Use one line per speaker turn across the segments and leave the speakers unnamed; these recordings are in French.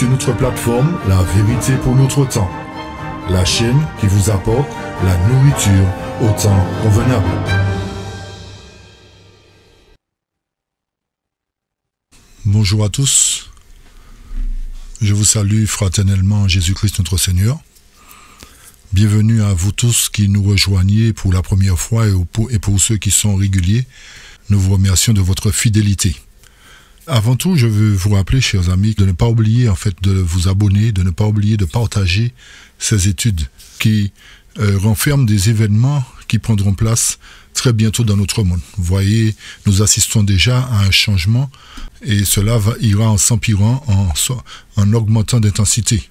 sur notre plateforme La Vérité pour notre temps, la chaîne qui vous apporte la nourriture au temps convenable.
Bonjour à tous, je vous salue fraternellement en Jésus-Christ notre Seigneur. Bienvenue à vous tous qui nous rejoignez pour la première fois et pour ceux qui sont réguliers, nous vous remercions de votre fidélité. Avant tout, je veux vous rappeler, chers amis, de ne pas oublier de vous abonner, de ne pas oublier de partager ces études qui renferment des événements qui prendront place très bientôt dans notre monde. Vous voyez, nous assistons déjà à un changement et cela ira en s'empirant, en augmentant d'intensité.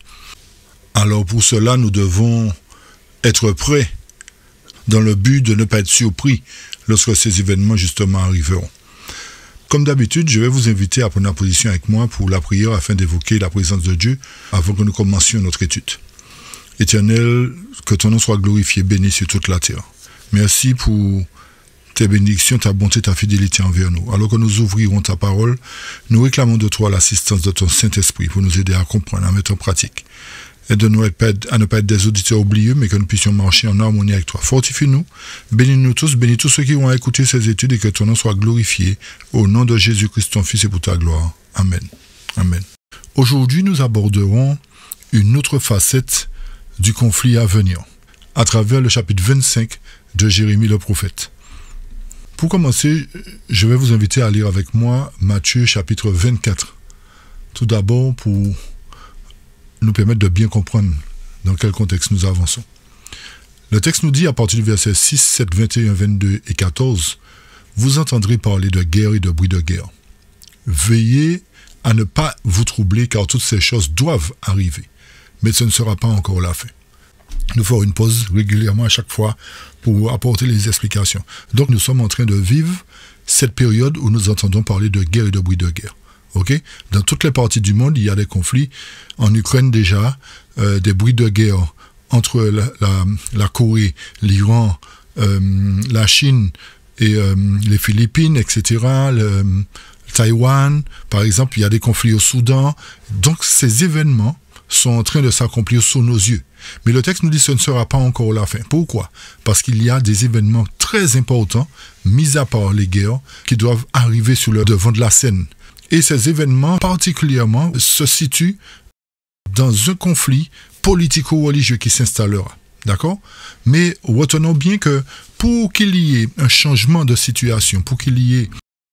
Alors pour cela, nous devons être prêts dans le but de ne pas être surpris lorsque ces événements justement arriveront. Comme d'habitude, je vais vous inviter à prendre la position avec moi pour la prière afin d'évoquer la présence de Dieu avant que nous commencions notre étude. Éternel, que ton nom soit glorifié, béni sur toute la terre. Merci pour tes bénédictions, ta bonté, ta fidélité envers nous. Alors que nous ouvrirons ta parole, nous réclamons de toi l'assistance de ton Saint-Esprit pour nous aider à comprendre, à mettre en pratique. Aide-nous à ne pas être des auditeurs oublieux, mais que nous puissions marcher en harmonie avec toi. Fortifie-nous, bénis-nous tous, bénis tous ceux qui vont écouter ces études et que ton nom soit glorifié. Au nom de Jésus-Christ, ton Fils, et pour ta gloire. Amen. Amen. Aujourd'hui, nous aborderons une autre facette du conflit à venir, à travers le chapitre 25 de Jérémie le prophète. Pour commencer, je vais vous inviter à lire avec moi Matthieu chapitre 24. Tout d'abord, pour nous permettre de bien comprendre dans quel contexte nous avançons. Le texte nous dit à partir du verset 6, 7, 21, 22 et 14, « Vous entendrez parler de guerre et de bruit de guerre. Veillez à ne pas vous troubler car toutes ces choses doivent arriver, mais ce ne sera pas encore la fin. » Nous ferons une pause régulièrement à chaque fois pour apporter les explications. Donc nous sommes en train de vivre cette période où nous entendons parler de guerre et de bruit de guerre. Okay? Dans toutes les parties du monde, il y a des conflits. En Ukraine déjà, des bruits de guerre entre la Corée, l'Iran, la Chine et les Philippines, etc. Taïwan, par exemple, il y a des conflits au Soudan. Donc ces événements sont en train de s'accomplir sous nos yeux. Mais le texte nous dit que ce ne sera pas encore la fin. Pourquoi? Parce qu'il y a des événements très importants, mis à part les guerres, qui doivent arriver sur le devant de la scène. Et ces événements particulièrement se situent dans un conflit politico-religieux qui s'installera. D'accord? Mais retenons bien que pour qu'il y ait un changement de situation, pour qu'il y ait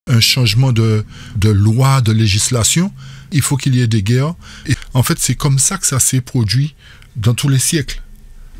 un changement de loi, de législation, il faut qu'il y ait des guerres. Et en fait, c'est comme ça que ça s'est produit dans tous les siècles.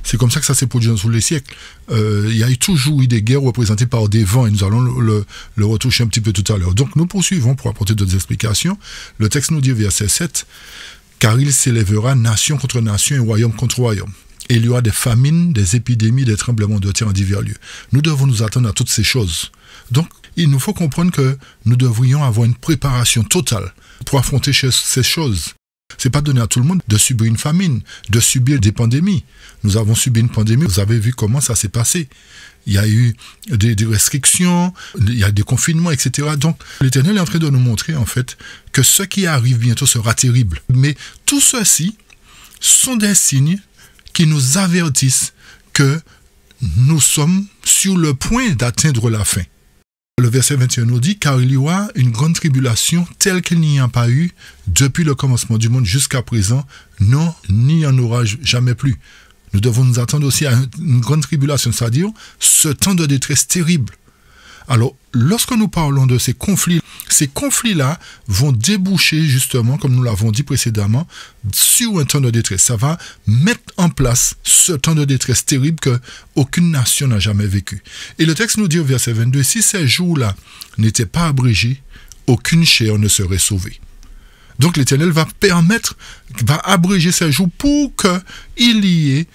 C'est comme ça que ça s'est produit dans tous les siècles. Il y a toujours eu des guerres représentées par des vents et nous allons le retoucher un petit peu tout à l'heure. Donc nous poursuivons pour apporter d'autres explications. Le texte nous dit, verset 7, « Car il s'élèvera nation contre nation et royaume contre royaume. Et il y aura des famines, des épidémies, des tremblements de terre en divers lieux. » Nous devons nous attendre à toutes ces choses. Donc il nous faut comprendre que nous devrions avoir une préparation totale pour affronter ces choses. C'est pas donné à tout le monde de subir une famine, de subir des pandémies. Nous avons subi une pandémie, vous avez vu comment ça s'est passé. Il y a eu des restrictions, il y a des confinements, etc. Donc l'Éternel est en train de nous montrer en fait que ce qui arrive bientôt sera terrible. Mais tout ceci sont des signes qui nous avertissent que nous sommes sur le point d'atteindre la fin. Le verset 21 nous dit, « Car il y aura une grande tribulation telle qu'il n'y a pas eu depuis le commencement du monde jusqu'à présent, non, n'y en aura jamais plus. » Nous devons nous attendre aussi à une grande tribulation, c'est-à-dire ce temps de détresse terrible. Alors, lorsque nous parlons de ces conflits-là vont déboucher justement, comme nous l'avons dit précédemment, sur un temps de détresse. Ça va mettre en place ce temps de détresse terrible qu'aucune nation n'a jamais vécu. Et le texte nous dit au verset 22, « Si ces jours-là n'étaient pas abrégés, aucune chair ne serait sauvée. » Donc l'Éternel va abréger ces jours pour qu'il y ait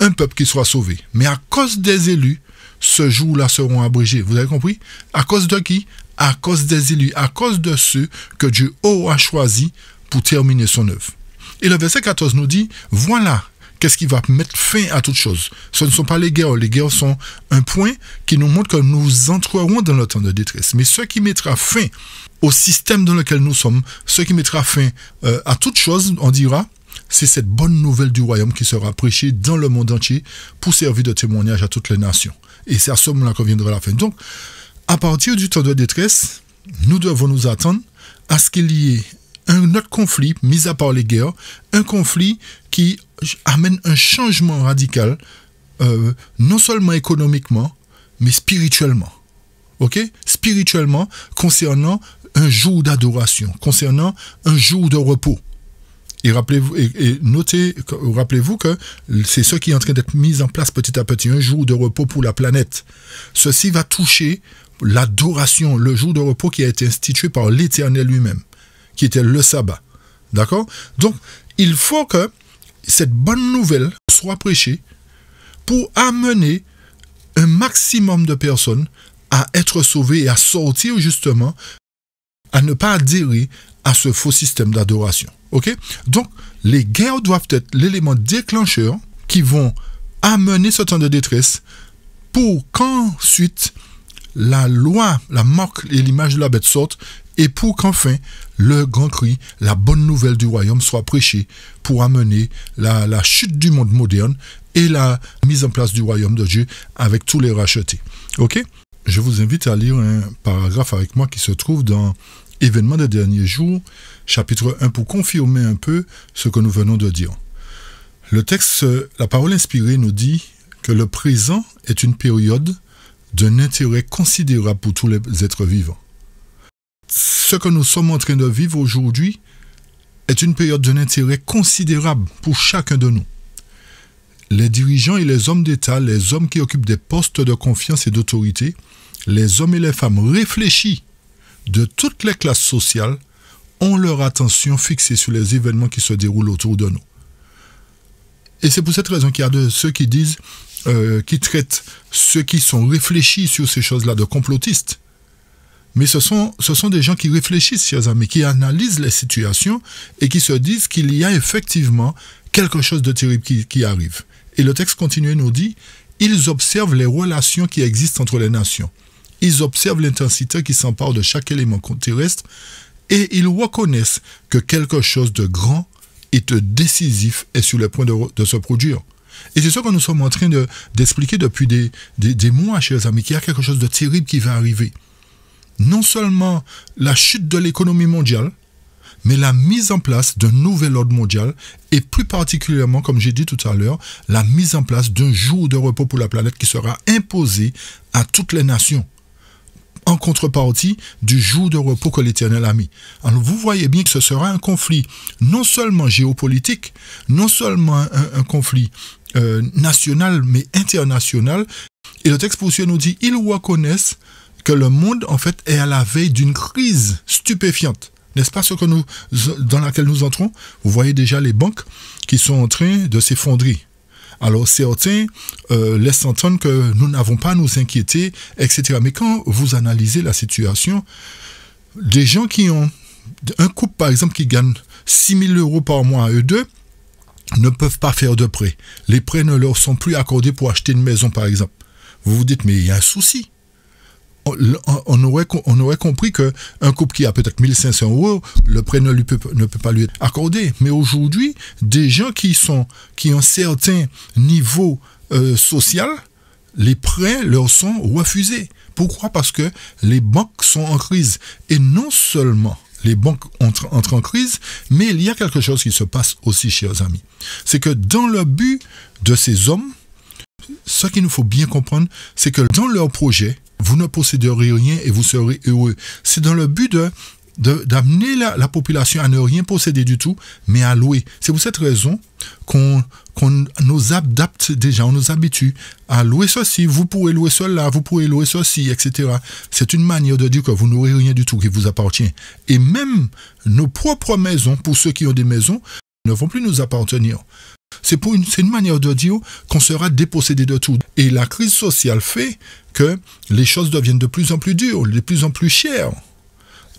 un peuple qui soit sauvé. Mais à cause des élus, ce jour-là seront abrégés. Vous avez compris? À cause de qui? À cause des élus, à cause de ceux que Dieu aura choisis pour terminer son œuvre. Et le verset 14 nous dit, « Voilà qu'est-ce qui va mettre fin à toute chose? Ce ne sont pas les guerres. Les guerres sont un point qui nous montre que nous entrerons dans le temps de détresse. Mais ce qui mettra fin au système dans lequel nous sommes, ce qui mettra fin à toute chose, on dira, c'est cette bonne nouvelle du royaume qui sera prêchée dans le monde entier pour servir de témoignage à toutes les nations. Et c'est à ce moment-là qu'on viendra la fin. Donc, à partir du temps de détresse, nous devons nous attendre à ce qu'il y ait un autre conflit, mis à part les guerres, un conflit qui amène un changement radical, non seulement économiquement, mais spirituellement. Ok? Spirituellement, concernant un jour d'adoration, concernant un jour de repos. Et rappelez-vous, rappelez-vous que c'est ce qui est en train d'être mis en place petit à petit, un jour de repos pour la planète. Ceci va toucher l'adoration, le jour de repos qui a été institué par l'Éternel lui-même, qui était le sabbat. D'accord? Donc, il faut que cette bonne nouvelle soit prêchée pour amener un maximum de personnes à être sauvées et à sortir justement, à ne pas adhérer à ce faux système d'adoration. Ok? Donc, les guerres doivent être l'élément déclencheur qui vont amener ce temps de détresse pour qu'ensuite la loi, la marque et l'image de la bête sortent et pour qu'enfin le grand cri, la bonne nouvelle du royaume soit prêchée pour amener la chute du monde moderne et la mise en place du royaume de Dieu avec tous les rachetés. Ok? Je vous invite à lire un paragraphe avec moi qui se trouve dans Événements des derniers jours, chapitre 1, pour confirmer un peu ce que nous venons de dire. Le texte, la parole inspirée nous dit que le présent est une période d'un intérêt considérable pour tous les êtres vivants. Ce que nous sommes en train de vivre aujourd'hui est une période d'un intérêt considérable pour chacun de nous. Les dirigeants et les hommes d'État, les hommes qui occupent des postes de confiance et d'autorité, les hommes et les femmes réfléchis de toutes les classes sociales ont leur attention fixée sur les événements qui se déroulent autour de nous. Et c'est pour cette raison qu'il y a de ceux qui disent, qui traitent ceux qui sont réfléchis sur ces choses-là de complotistes. Mais ce sont des gens qui réfléchissent, chers amis, qui analysent les situations et qui se disent qu'il y a effectivement quelque chose de terrible qui arrive. Et le texte continue et nous dit, ils observent les relations qui existent entre les nations. Ils observent l'intensité qui s'empare de chaque élément terrestre et ils reconnaissent que quelque chose de grand et de décisif est sur le point de se produire. Et c'est ce que nous sommes en train d'expliquer depuis des mois, chers amis, qu'il y a quelque chose de terrible qui va arriver. Non seulement la chute de l'économie mondiale, mais la mise en place d'un nouvel ordre mondial et plus particulièrement, comme j'ai dit tout à l'heure, la mise en place d'un jour de repos pour la planète qui sera imposé à toutes les nations, en contrepartie du jour de repos que l'Éternel a mis. Alors vous voyez bien que ce sera un conflit non seulement géopolitique, non seulement un conflit national, mais international. Et le texte poursuit nous dit, ils reconnaissent que le monde en fait est à la veille d'une crise stupéfiante. N'est-ce pas ce que dans laquelle nous entrons? Vous voyez déjà les banques qui sont en train de s'effondrer. Alors certains laissent entendre que nous n'avons pas à nous inquiéter, etc. Mais quand vous analysez la situation, des gens qui ont un couple par exemple qui gagne 6 000 € par mois à eux deux ne peuvent pas faire de prêts. Les prêts ne leur sont plus accordés pour acheter une maison par exemple. Vous vous dites mais il y a un souci. On aurait compris qu'un couple qui a peut-être 1 500 €, le prêt ne peut pas lui être accordé. Mais aujourd'hui, des gens qui ont un certain niveau social, les prêts leur sont refusés. Pourquoi? Parce que les banques sont en crise. Et non seulement les banques entrent en crise, mais il y a quelque chose qui se passe aussi, chers amis. C'est que dans le but de ces hommes, ce qu'il nous faut bien comprendre, c'est que dans leur projet, vous ne posséderez rien et vous serez heureux. C'est dans le but d'amener la population à ne rien posséder du tout, mais à louer. C'est pour cette raison qu'on nous adapte déjà, on nous habitue à louer ceci, vous pourrez louer cela, vous pourrez louer ceci, etc. C'est une manière de dire que vous n'aurez rien du tout qui vous appartient. Et même nos propres maisons, pour ceux qui ont des maisons, ne vont plus nous appartenir. C'est une manière de dire qu'on sera dépossédé de tout. Et la crise sociale fait que les choses deviennent de plus en plus dures, de plus en plus chères.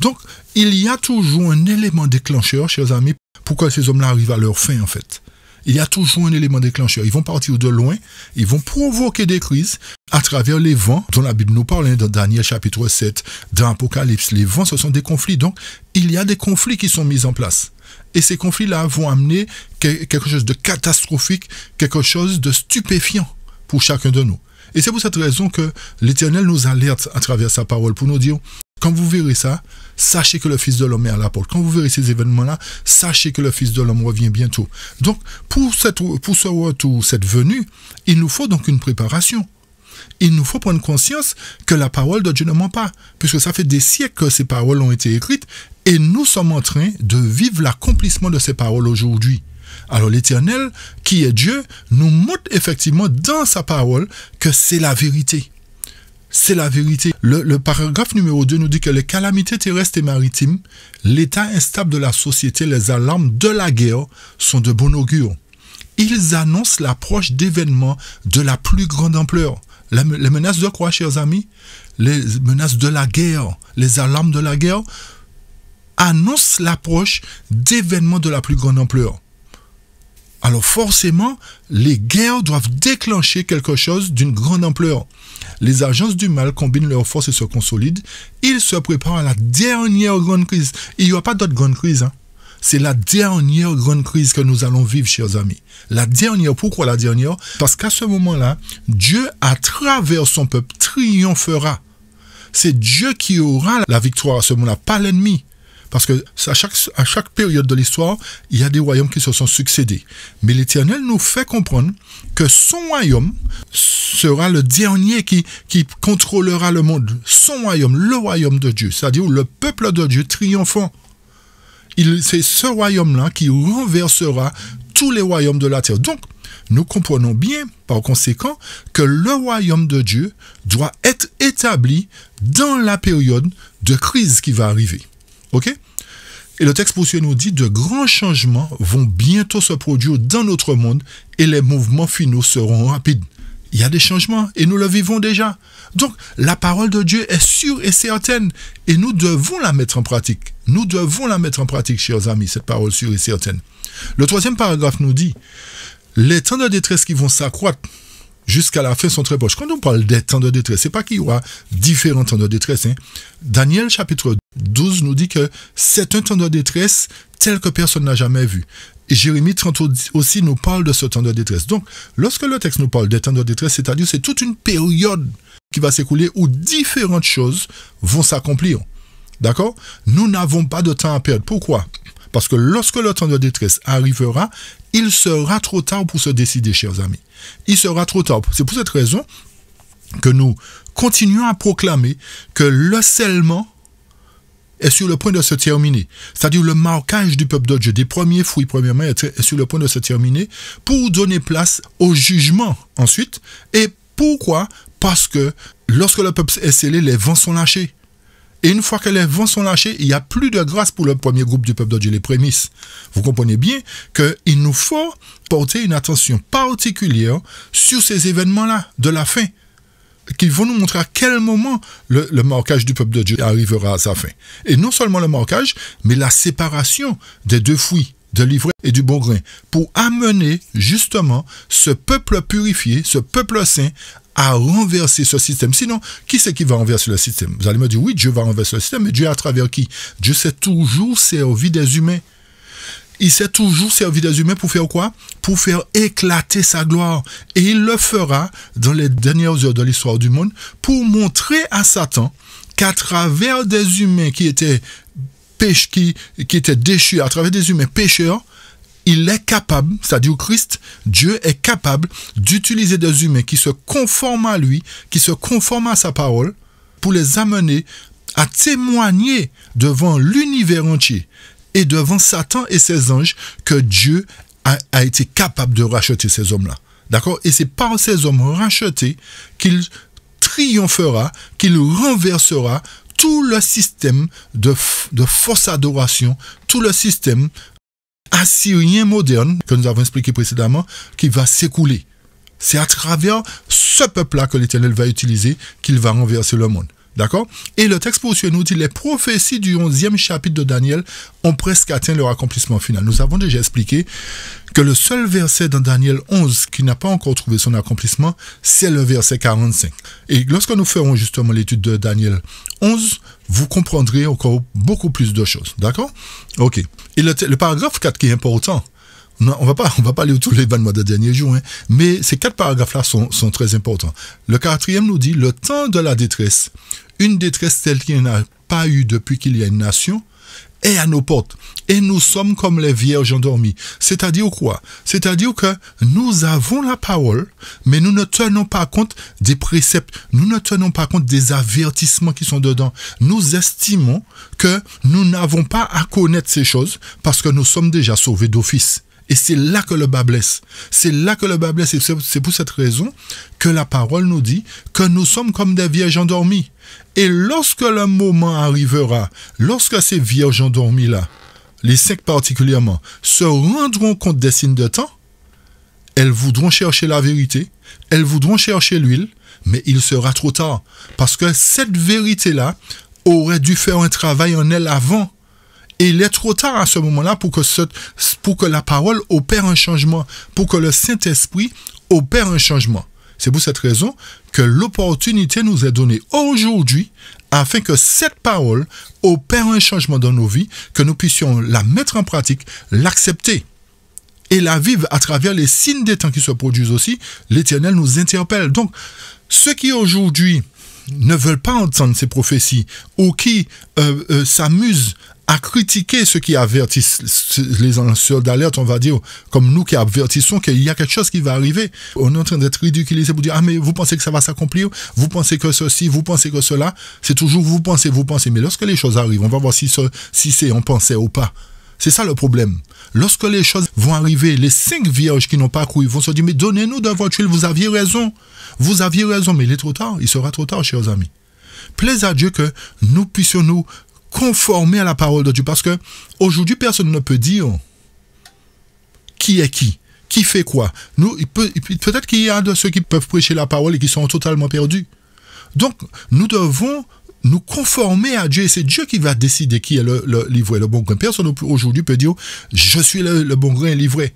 Donc, il y a toujours un élément déclencheur, chers amis, pourquoi ces hommes-là arrivent à leur fin, en fait. Il y a toujours un élément déclencheur. Ils vont partir de loin, ils vont provoquer des crises à travers les vents dont la Bible nous parle, dans Daniel chapitre 7, dans Apocalypse. Les vents, ce sont des conflits. Donc, il y a des conflits qui sont mis en place. Et ces conflits-là vont amener quelque chose de catastrophique, quelque chose de stupéfiant pour chacun de nous. Et c'est pour cette raison que l'Éternel nous alerte à travers sa parole pour nous dire, quand vous verrez ça, sachez que le Fils de l'homme est à la porte. Quand vous verrez ces événements-là, sachez que le Fils de l'homme revient bientôt. Donc, pour ce retour, cette venue, il nous faut donc une préparation. Il nous faut prendre conscience que la parole de Dieu ne ment pas, puisque ça fait des siècles que ces paroles ont été écrites, et nous sommes en train de vivre l'accomplissement de ces paroles aujourd'hui. Alors l'Éternel, qui est Dieu, nous montre effectivement dans sa parole que c'est la vérité. C'est la vérité. Le paragraphe numéro 2 nous dit que les calamités terrestres et maritimes, l'état instable de la société, les alarmes de la guerre sont de bon augure. Ils annoncent l'approche d'événements de la plus grande ampleur. Les menaces de quoi, chers amis? Les menaces de la guerre, les alarmes de la guerre annoncent l'approche d'événements de la plus grande ampleur. Alors forcément, les guerres doivent déclencher quelque chose d'une grande ampleur. Les agences du mal combinent leurs forces et se consolident. Ils se préparent à la dernière grande crise. Il n'y aura pas d'autre grande crise. C'est la dernière grande crise que nous allons vivre, chers amis. La dernière, pourquoi la dernière? Parce qu'à ce moment-là, Dieu, à travers son peuple, triomphera. C'est Dieu qui aura la victoire à ce moment-là, pas l'ennemi. Parce que à chaque période de l'histoire, il y a des royaumes qui se sont succédés. Mais l'Éternel nous fait comprendre que son royaume sera le dernier qui contrôlera le monde. Son royaume, le royaume de Dieu, c'est-à-dire le peuple de Dieu triomphant. C'est ce royaume-là qui renversera tous les royaumes de la terre. Donc, nous comprenons bien, par conséquent, que le royaume de Dieu doit être établi dans la période de crise qui va arriver. Ok? Et le texte poursuit nous dit, de grands changements vont bientôt se produire dans notre monde et les mouvements finaux seront rapides. Il y a des changements et nous le vivons déjà. Donc, la parole de Dieu est sûre et certaine et nous devons la mettre en pratique. Nous devons la mettre en pratique, chers amis, cette parole sûre et certaine. Le troisième paragraphe nous dit, les temps de détresse qui vont s'accroître jusqu'à la fin sont très proches. Quand on parle des temps de détresse, c'est pas qu'il y aura différents temps de détresse. Daniel chapitre 12 nous dit que c'est un temps de détresse tel que personne n'a jamais vu. Et Jérémie 30 aussi nous parle de ce temps de détresse. Donc, lorsque le texte nous parle des temps de détresse, c'est-à-dire c'est toute une période qui va s'écouler où différentes choses vont s'accomplir. D'accord? Nous n'avons pas de temps à perdre. Pourquoi? Parce que lorsque le temps de détresse arrivera, il sera trop tard pour se décider, chers amis. Il sera trop tard. C'est pour cette raison que nous continuons à proclamer que le scellement est sur le point de se terminer. C'est-à-dire le marquage du peuple de Dieu, des premiers fruits, premièrement, est sur le point de se terminer pour donner place au jugement ensuite. Et pourquoi? Parce que lorsque le peuple est scellé, les vents sont lâchés. Et une fois que les vents sont lâchés, il n'y a plus de grâce pour le premier groupe du peuple de Dieu, les prémices. Vous comprenez bien qu'il nous faut porter une attention particulière sur ces événements-là de la fin, qui vont nous montrer à quel moment le marquage du peuple de Dieu arrivera à sa fin. Et non seulement le marquage, mais la séparation des deux fruits, de l'ivraie et du bon grain, pour amener justement ce peuple purifié, ce peuple saint, à renverser ce système. Sinon, qui c'est qui va renverser le système? Vous allez me dire, oui, Dieu va renverser le système, mais Dieu à travers qui? Dieu s'est toujours servi des humains. Il s'est toujours servi des humains pour faire quoi? Pour faire éclater sa gloire. Et il le fera dans les dernières heures de l'histoire du monde pour montrer à Satan qu'à travers des humains qui étaient déchus, à travers des humains pécheurs, il est capable, c'est-à-dire Christ, Dieu est capable d'utiliser des humains qui se conforment à lui, qui se conforment à sa parole, pour les amener à témoigner devant l'univers entier et devant Satan et ses anges que Dieu a été capable de racheter ces hommes-là. D'accord? Et c'est par ces hommes rachetés qu'il triomphera, qu'il renversera tout le système de fausse adoration, tout le système assyrien moderne, que nous avons expliqué précédemment, qui va s'écouler. C'est à travers ce peuple-là que l'Éternel va utiliser qu'il va renverser le monde. D'accord? Et le texte poursuit nous dit, les prophéties du 11e chapitre de Daniel ont presque atteint leur accomplissement final. Nous avons déjà expliqué que le seul verset dans Daniel 11 qui n'a pas encore trouvé son accomplissement, c'est le verset 45. Et lorsque nous ferons justement l'étude de Daniel 11, vous comprendrez encore beaucoup plus de choses. D'accord? Ok. Et le paragraphe 4 qui est important, non, on va pas lire tous les événements des derniers jours, hein, mais ces 4 paragraphes-là sont très importants. Le 4e nous dit, le temps de la détresse, une détresse telle qu'il n'y en a pas eu depuis qu'il y a une nation, est à nos portes. Et nous sommes comme les vierges endormies. C'est-à-dire quoi? C'est-à-dire que nous avons la parole, mais nous ne tenons pas compte des préceptes. Nous ne tenons pas compte des avertissements qui sont dedans. Nous estimons que nous n'avons pas à connaître ces choses parce que nous sommes déjà sauvés d'office. Et c'est là que le bas blesse. C'est là que le bas blesse. Et c'est pour cette raison que la parole nous dit que nous sommes comme des vierges endormies. Et lorsque le moment arrivera, lorsque ces vierges endormies-là, les 5 particulièrement, se rendront compte des signes de temps, elles voudront chercher la vérité, elles voudront chercher l'huile, mais il sera trop tard. Parce que cette vérité-là aurait dû faire un travail en elle avant. Et il est trop tard à ce moment-là pour que la parole opère un changement, pour que le Saint-Esprit opère un changement. C'est pour cette raison que l'opportunité nous est donnée aujourd'hui afin que cette parole opère un changement dans nos vies, que nous puissions la mettre en pratique, l'accepter et la vivre à travers les signes des temps qui se produisent aussi. L'Éternel nous interpelle. Donc, ceux qui aujourd'hui ne veulent pas entendre ces prophéties ou qui s'amusent à critiquer ceux qui avertissent, les lanceurs d'alerte, on va dire, comme nous qui avertissons qu'il y a quelque chose qui va arriver. On est en train d'être ridiculisé pour dire, ah mais vous pensez que ça va s'accomplir, vous pensez que ceci, vous pensez que cela, c'est toujours vous pensez, mais lorsque les choses arrivent, on va voir si c'est on pensait ou pas. C'est ça le problème. Lorsque les choses vont arriver, les 5 vierges qui n'ont pas cru vont se dire, mais donnez-nous de votre huile, vous aviez raison, mais il est trop tard, il sera trop tard, chers amis. Plaise à Dieu que nous puissions nous conformer à la parole de Dieu, parce que aujourd'hui personne ne peut dire qui est qui fait quoi. Peut-être qu'il y a de ceux qui peuvent prêcher la parole et qui sont totalement perdus. Donc nous devons nous conformer à Dieu, et c'est Dieu qui va décider qui est le livré, le bon grain. Personne aujourd'hui peut dire je suis le bon grain livré.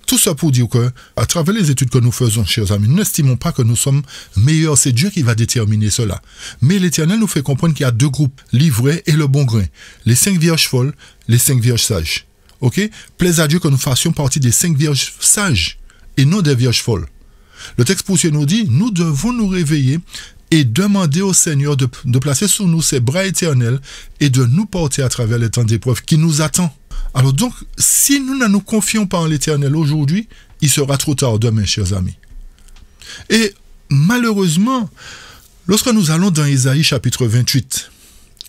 Tout ça pour dire que, à travers les études que nous faisons, chers amis, nous n'estimons pas que nous sommes meilleurs. C'est Dieu qui va déterminer cela. Mais l'Éternel nous fait comprendre qu'il y a 2 groupes, l'ivré et le bon grain. Les 5 vierges folles, les 5 vierges sages. Ok? Plaise à Dieu que nous fassions partie des 5 vierges sages et non des vierges folles. Le texte poursuit nous dit, nous devons nous réveiller et demander au Seigneur de placer sur nous ses bras éternels et de nous porter à travers les temps d'épreuve qui nous attend. Alors donc, si nous ne nous confions pas en l'Éternel aujourd'hui, il sera trop tard demain, chers amis. Et malheureusement, lorsque nous allons dans Isaïe chapitre 28,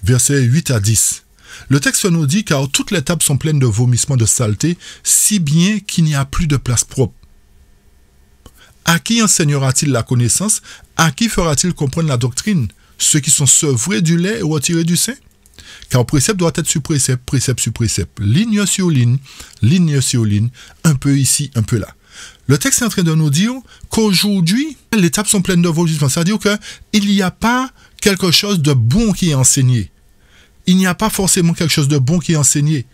versets 8 à 10, le texte nous dit, car toutes les tables sont pleines de vomissements de saleté, si bien qu'il n'y a plus de place propre. À qui enseignera-t-il la connaissance? À qui fera-t-il comprendre la doctrine? Ceux qui sont sevrés du lait et retirés du sein? Car précepte doit être sur précepte, précepte sur précepte, ligne sur ligne, un peu ici, un peu là. Le texte est en train de nous dire qu'aujourd'hui, les tables sont pleines de vomissements. C'est-à-dire qu'il n'y a pas quelque chose de bon qui est enseigné. Il n'y a pas forcément quelque chose de bon qui est enseigné.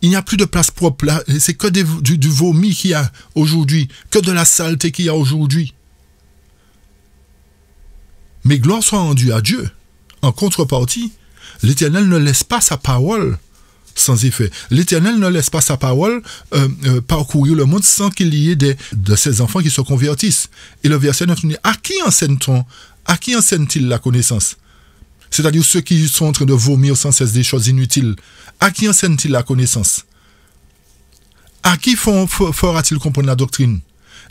Il n'y a plus de place propre là. C'est que du vomi qu'il y a aujourd'hui, que de la saleté qu'il y a aujourd'hui. Mais gloire soit rendue à Dieu. En contrepartie, l'Éternel ne laisse pas sa parole sans effet. L'Éternel ne laisse pas sa parole parcourir le monde sans qu'il y ait de ses enfants qui se convertissent. Et le verset 9 nous dit, à qui enseigne-t-on? À qui enseigne-t-il la connaissance? C'est-à-dire ceux qui sont en train de vomir sans cesse des choses inutiles. À qui enseigne-t-il la connaissance? À qui fera-t-il comprendre la doctrine?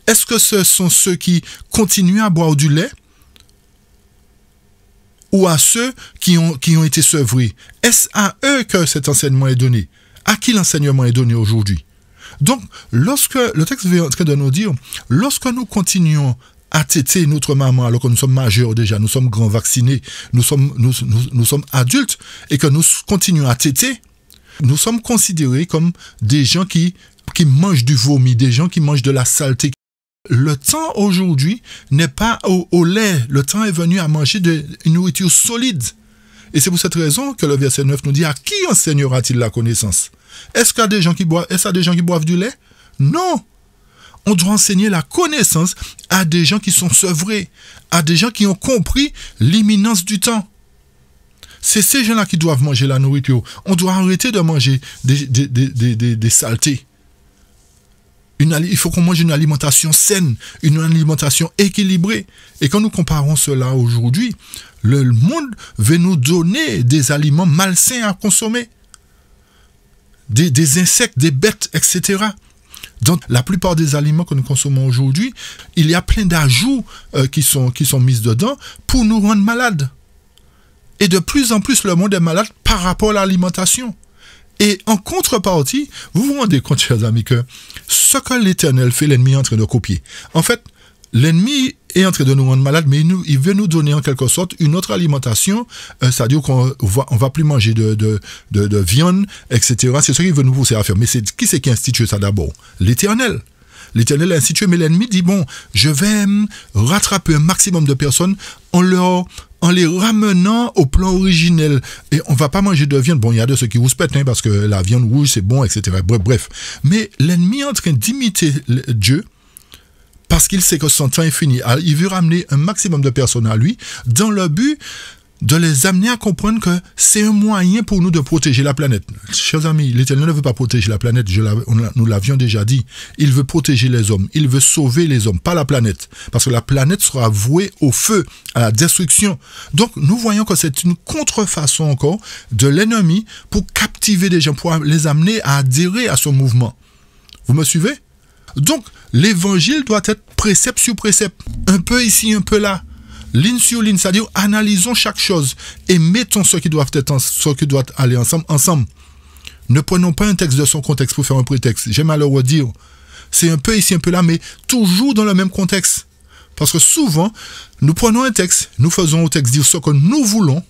Est-ce que ce sont ceux qui continuent à boire du lait? Ou à ceux qui ont été sevrés? Est-ce à eux que cet enseignement est donné? À qui l'enseignement est donné aujourd'hui? Donc, lorsque le texte est en train de nous dire, lorsque nous continuons à téter notre maman alors que nous sommes majeurs déjà, nous sommes grands vaccinés, nous sommes adultes, et que nous continuons à téter, nous sommes considérés comme des gens qui mangent du vomi, des gens qui mangent de la saleté. le temps aujourd'hui n'est pas au lait. Le temps est venu à manger une nourriture solide. Et c'est pour cette raison que le verset 9 nous dit, à qui enseignera-t-il la connaissance? Est-ce qu'il y a des gens qui boivent du lait? Non. On doit enseigner la connaissance à des gens qui sont sevrés, à des gens qui ont compris l'imminence du temps. C'est ces gens-là qui doivent manger la nourriture. On doit arrêter de manger des saletés. Il faut qu'on mange une alimentation saine, une alimentation équilibrée. Et quand nous comparons cela aujourd'hui, le monde veut nous donner des aliments malsains à consommer. Des insectes, des bêtes, etc. Donc, la plupart des aliments que nous consommons aujourd'hui, il y a plein d'ajouts qui sont mis dedans pour nous rendre malades. Et de plus en plus, le monde est malade par rapport à l'alimentation. Et en contrepartie, vous vous rendez compte, chers amis, que ce que l'Éternel fait, l'ennemi est en train de copier. En fait, l'ennemi est en train de nous rendre malades, mais il veut nous donner en quelque sorte une autre alimentation, c'est-à-dire qu'on va plus manger de viande, etc. C'est ce qu'il veut nous pousser à faire. Mais qui c'est qui institue ça d'abord? L'Éternel. L'Éternel a institué, mais l'ennemi dit, bon, je vais rattraper un maximum de personnes en les ramenant au plan originel. Et on va pas manger de viande. Bon, il y a de ceux qui rouspètent, hein, parce que la viande rouge, c'est bon, etc. Bref. Mais l'ennemi est en train d'imiter Dieu parce qu'il sait que son temps est fini. Alors, il veut ramener un maximum de personnes à lui dans le but de les amener à comprendre que c'est un moyen pour nous de protéger la planète. Chers amis, l'Éternel ne veut pas protéger la planète, nous l'avions déjà dit. Il veut protéger les hommes, il veut sauver les hommes, pas la planète. Parce que la planète sera vouée au feu, à la destruction. Donc, nous voyons que c'est une contrefaçon encore de l'ennemi pour captiver des gens, pour les amener à adhérer à son mouvement. Vous me suivez? Donc, l'évangile doit être précepte sur précepte, un peu ici, un peu là. Ligne sur ligne, c'est-à-dire analysons chaque chose et mettons ce qui doit aller ensemble. Ne prenons pas un texte de son contexte pour faire un prétexte. J'aime à le redire. C'est un peu ici, un peu là, mais toujours dans le même contexte. Parce que souvent, nous prenons un texte, nous faisons au texte dire ce que nous voulons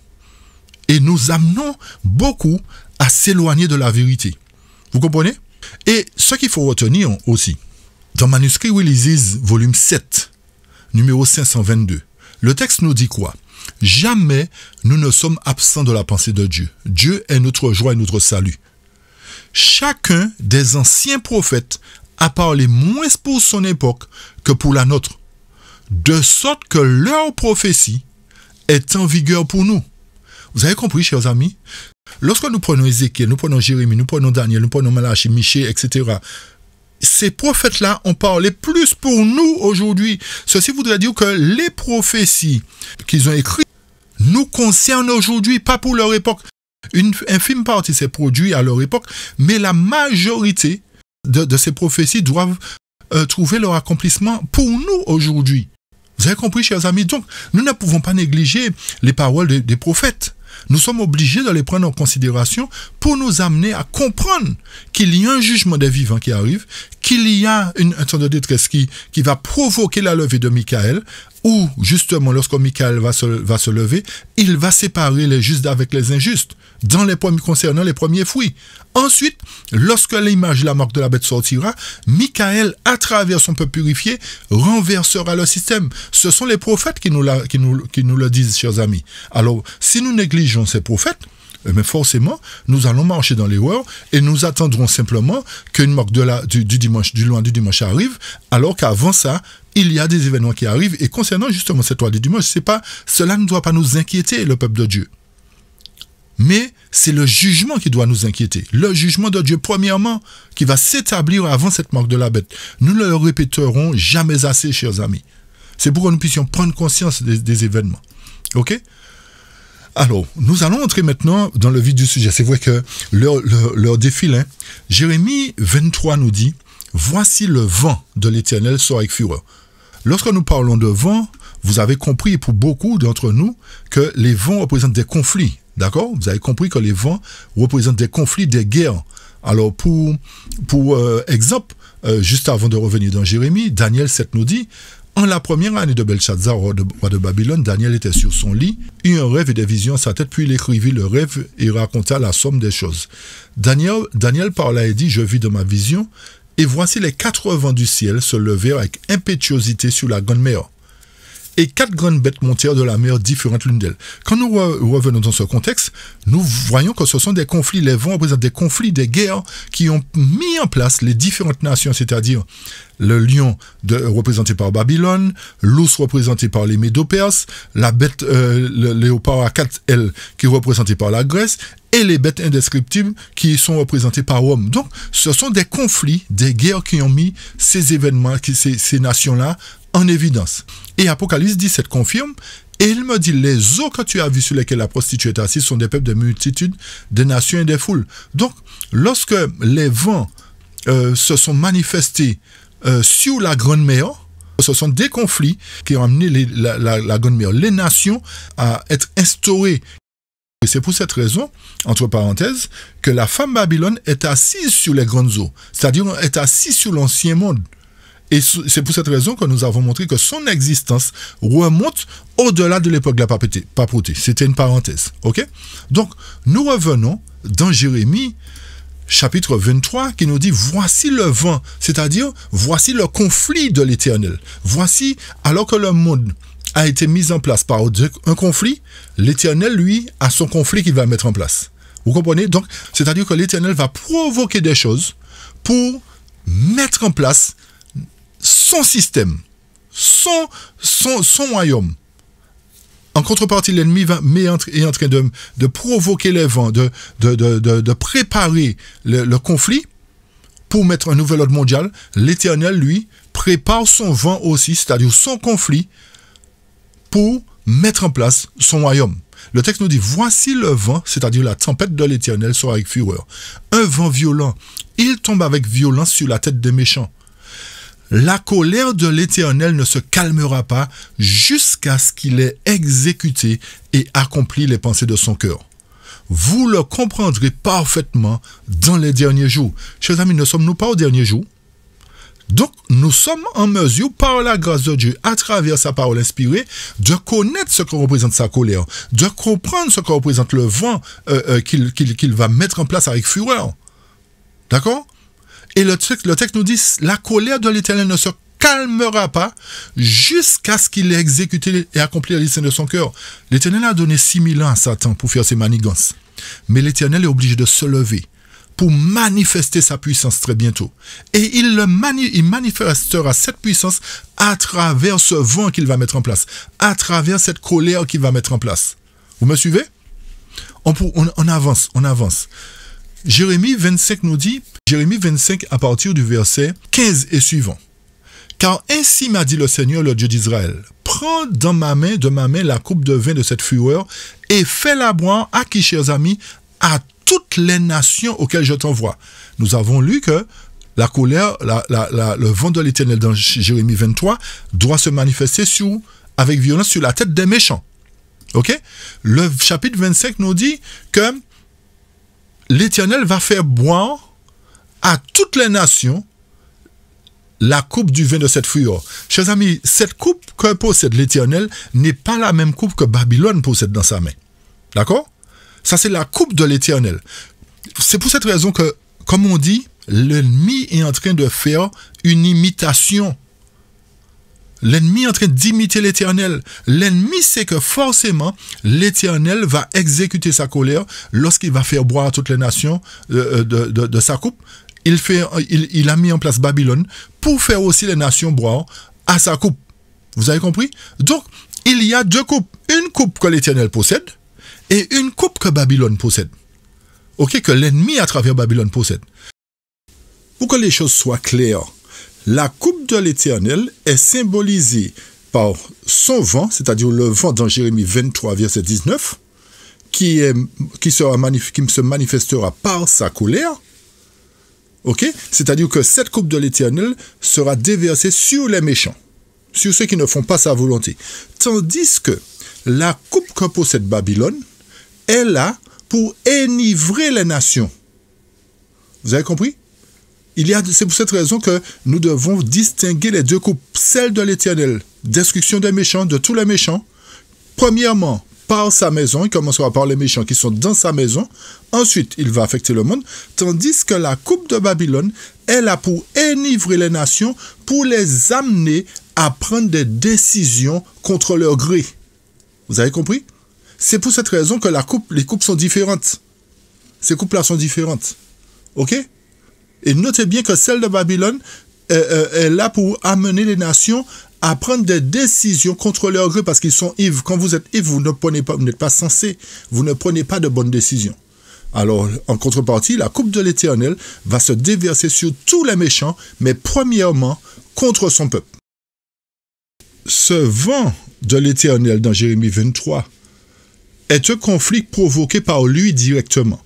et nous amenons beaucoup à s'éloigner de la vérité. Vous comprenez? Et ce qu'il faut retenir aussi, dans Manuscrit Willis, volume 7, numéro 522, le texte nous dit quoi? Jamais nous ne sommes absents de la pensée de Dieu. Dieu est notre joie et notre salut. Chacun des anciens prophètes a parlé moins pour son époque que pour la nôtre, de sorte que leur prophétie est en vigueur pour nous. Vous avez compris, chers amis? Lorsque nous prenons Ézéchiel, nous prenons Jérémie, nous prenons Daniel, nous prenons Malachie, Michée, etc., ces prophètes-là ont parlé plus pour nous aujourd'hui. Ceci voudrait dire que les prophéties qu'ils ont écrites nous concernent aujourd'hui, pas pour leur époque. Une infime partie s'est produite à leur époque, mais la majorité de ces prophéties doivent trouver leur accomplissement pour nous aujourd'hui. Vous avez compris, chers amis? Donc, nous ne pouvons pas négliger les paroles des prophètes. Nous sommes obligés de les prendre en considération pour nous amener à comprendre qu'il y a un jugement des vivants qui arrive, qu'il y a un temps de détresse qui va provoquer la levée de Michael, où justement lorsque Michael va se lever, il va séparer les justes avec les injustes, concernant les premiers fruits. Ensuite, lorsque l'image, la marque de la bête sortira, Michael, à travers son peuple purifié, renversera le système. Ce sont les prophètes qui nous le disent, chers amis. Alors, si nous négligeons ces prophètes, mais forcément, nous allons marcher dans l'erreur et nous attendrons simplement qu'une marque du loin du dimanche arrive, alors qu'avant ça, il y a des événements qui arrivent. Et concernant justement cette loi du dimanche, cela ne doit pas nous inquiéter, le peuple de Dieu. Mais c'est le jugement qui doit nous inquiéter. Le jugement de Dieu, premièrement, qui va s'établir avant cette marque de la bête. Nous ne le répéterons jamais assez, chers amis. C'est pour que nous puissions prendre conscience des événements. OK? Alors, nous allons entrer maintenant dans le vif du sujet. C'est vrai que leur défile. Hein. Jérémie 23 nous dit, « Voici le vent de l'Éternel sort avec fureur. » Lorsque nous parlons de vent, vous avez compris pour beaucoup d'entre nous que les vents représentent des conflits. D'accord? Vous avez compris que les vents représentent des conflits, des guerres. Alors, pour exemple, juste avant de revenir dans Jérémie, Daniel 7 nous dit, en la première année de Belshazzar, roi de Babylone, Daniel était sur son lit, eut un rêve et des visions à sa tête, puis il écrivit le rêve et raconta la somme des choses. Daniel parla et dit, je vis dans ma vision, Et voici les 4 vents du ciel se levèrent avec impétuosité sur la grande mer. Et 4 grandes bêtes montèrent de la mer différentes l'une d'elles. Quand nous revenons dans ce contexte, nous voyons que ce sont des conflits. Les vents représentent des conflits, des guerres qui ont mis en place les différentes nations, c'est-à-dire le lion représenté par Babylone, l'ours représenté par les Médo-Perses, la bête, le léopard à 4 ailes qui est représenté par la Grèce, et les bêtes indescriptibles qui sont représentées par Rome. Donc, ce sont des conflits, des guerres qui ont mis ces événements, ces nations-là en évidence. Et Apocalypse 17 confirme, et il me dit, les eaux que tu as vues sur lesquelles la prostituée est assise sont des peuples de multitudes, des nations et des foules. Donc, lorsque les vents se sont manifestés sur la Grande Mer, ce sont des conflits qui ont amené la Grande Mer, les nations à être instaurées. Et c'est pour cette raison, entre parenthèses, que la femme Babylone est assise sur les grandes eaux, c'est-à-dire est assise sur l'ancien monde. Et c'est pour cette raison que nous avons montré que son existence remonte au-delà de l'époque de la papauté. C'était une parenthèse. Ok? Donc, nous revenons dans Jérémie, chapitre 23, qui nous dit, voici le vent, c'est-à-dire, voici le conflit de l'Éternel. Voici, alors que le monde a été mis en place par un conflit, l'Éternel, lui, a son conflit qu'il va mettre en place. Vous comprenez? Donc, c'est-à-dire que l'Éternel va provoquer des choses pour mettre en place son système, son royaume. En contrepartie, l'ennemi est en train de provoquer les vents, de préparer le conflit pour mettre un nouvel ordre mondial. L'Éternel, lui, prépare son vent aussi, c'est-à-dire son conflit, pour mettre en place son royaume. Le texte nous dit, voici le vent, c'est-à-dire la tempête de l'Éternel sera avec fureur. Un vent violent, il tombe avec violence sur la tête des méchants. La colère de l'Éternel ne se calmera pas jusqu'à ce qu'il ait exécuté et accompli les pensées de son cœur. Vous le comprendrez parfaitement dans les derniers jours. Chers amis, ne sommes-nous pas aux derniers jours? Donc, nous sommes en mesure, par la grâce de Dieu, à travers sa parole inspirée, de connaître ce que représente sa colère, de comprendre ce que représente le vent qu'il va mettre en place avec fureur. D'accord? Et le texte nous dit, la colère de l'Éternel ne se calmera pas jusqu'à ce qu'il ait exécuté et accompli les desseins de son cœur. L'Éternel a donné 6000 ans à Satan pour faire ses manigances. Mais l'Éternel est obligé de se lever pour manifester sa puissance très bientôt. Et il manifestera cette puissance à travers ce vent qu'il va mettre en place, à travers cette colère qu'il va mettre en place. Vous me suivez? On avance. Jérémie 25 nous dit, Jérémie 25 à partir du verset 15 et suivant. Car ainsi m'a dit le Seigneur, le Dieu d'Israël, prends de ma main la coupe de vin de cette fureur et fais-la boire à qui, chers amis, à toutes les nations auxquelles je t'envoie. Nous avons lu que la colère, le vent de l'Éternel dans Jérémie 23 doit se manifester avec violence sur la tête des méchants. Ok? Le chapitre 25 nous dit que l'Éternel va faire boire à toutes les nations la coupe du vin de cette fureur. Chers amis, cette coupe que possède l'Éternel n'est pas la même coupe que Babylone possède dans sa main. D'accord? Ça, c'est la coupe de l'Éternel. C'est pour cette raison que, comme on dit, l'ennemi est en train de faire une imitation. L'ennemi est en train d'imiter l'Éternel. L'ennemi sait que forcément, l'Éternel va exécuter sa colère lorsqu'il va faire boire à toutes les nations de sa coupe. Il a mis en place Babylone pour faire aussi les nations boire à sa coupe. Vous avez compris? Donc, il y a deux coupes. Une coupe que l'Éternel possède et une coupe que Babylone possède. Ok, que l'ennemi à travers Babylone possède. Pour que les choses soient claires, la coupe de l'Éternel est symbolisée par son vent, c'est-à-dire le vent dans Jérémie 23, verset 19, qui se manifestera par sa colère. Ok? C'est-à-dire que cette coupe de l'Éternel sera déversée sur les méchants, sur ceux qui ne font pas sa volonté. Tandis que la coupe que possède Babylone est là pour enivrer les nations. Vous avez compris? C'est pour cette raison que nous devons distinguer les deux coupes. Celle de l'Éternel, destruction des méchants, de tous les méchants. Premièrement, par sa maison, il commencera par les méchants qui sont dans sa maison, ensuite il va affecter le monde, tandis que la coupe de Babylone est là pour enivrer les nations, pour les amener à prendre des décisions contre leur gré. Vous avez compris? C'est pour cette raison que les coupes sont différentes. Ces coupes-là sont différentes. OK? Et notez bien que celle de Babylone est là pour amener les nations à prendre des décisions contre leur gré parce qu'ils sont ivres. Quand vous êtes ivre, vous n'êtes pas censé, vous ne prenez pas de bonnes décisions. Alors, en contrepartie, la coupe de l'Éternel va se déverser sur tous les méchants, mais premièrement contre son peuple. Ce vent de l'Éternel dans Jérémie 23 est un conflit provoqué par lui directement.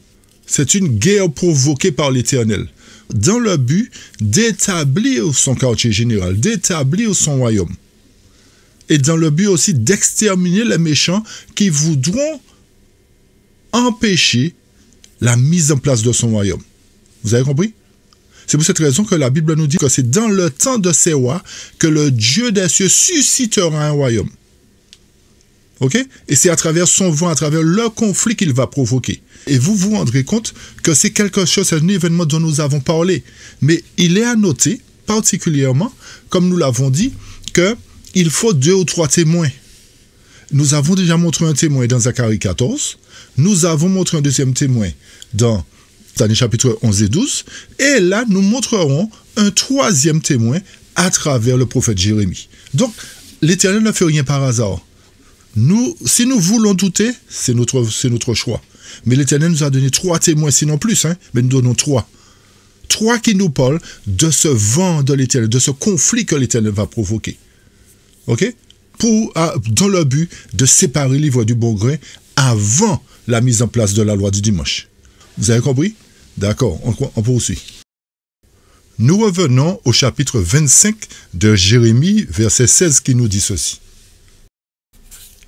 C'est une guerre provoquée par l'Éternel, dans le but d'établir son quartier général, d'établir son royaume. Et dans le but aussi d'exterminer les méchants qui voudront empêcher la mise en place de son royaume. Vous avez compris? C'est pour cette raison que la Bible nous dit que c'est dans le temps de ces rois que le Dieu des cieux suscitera un royaume. OK? Et c'est à travers son vent, à travers le conflit qu'il va provoquer. Et vous vous rendrez compte que c'est quelque chose, c'est un événement dont nous avons parlé. Mais il est à noter, particulièrement, comme nous l'avons dit, qu'il faut 2 ou 3 témoins. Nous avons déjà montré un témoin dans Zacharie 14. Nous avons montré un deuxième témoin dans Daniel chapitre 11 et 12. Et là, nous montrerons un troisième témoin à travers le prophète Jérémie. Donc, l'Éternel ne fait rien par hasard. Si nous voulons douter, c'est notre choix. Mais l'Éternel nous a donné 3 témoins, sinon plus, mais nous donnons 3. 3 qui nous parlent de ce vent de l'Éternel, de ce conflit que l'Éternel va provoquer. OK? Dans le but de séparer l'ivre du bon grain avant la mise en place de la loi du dimanche. Vous avez compris? D'accord, on poursuit. Nous revenons au chapitre 25 de Jérémie, verset 16, qui nous dit ceci.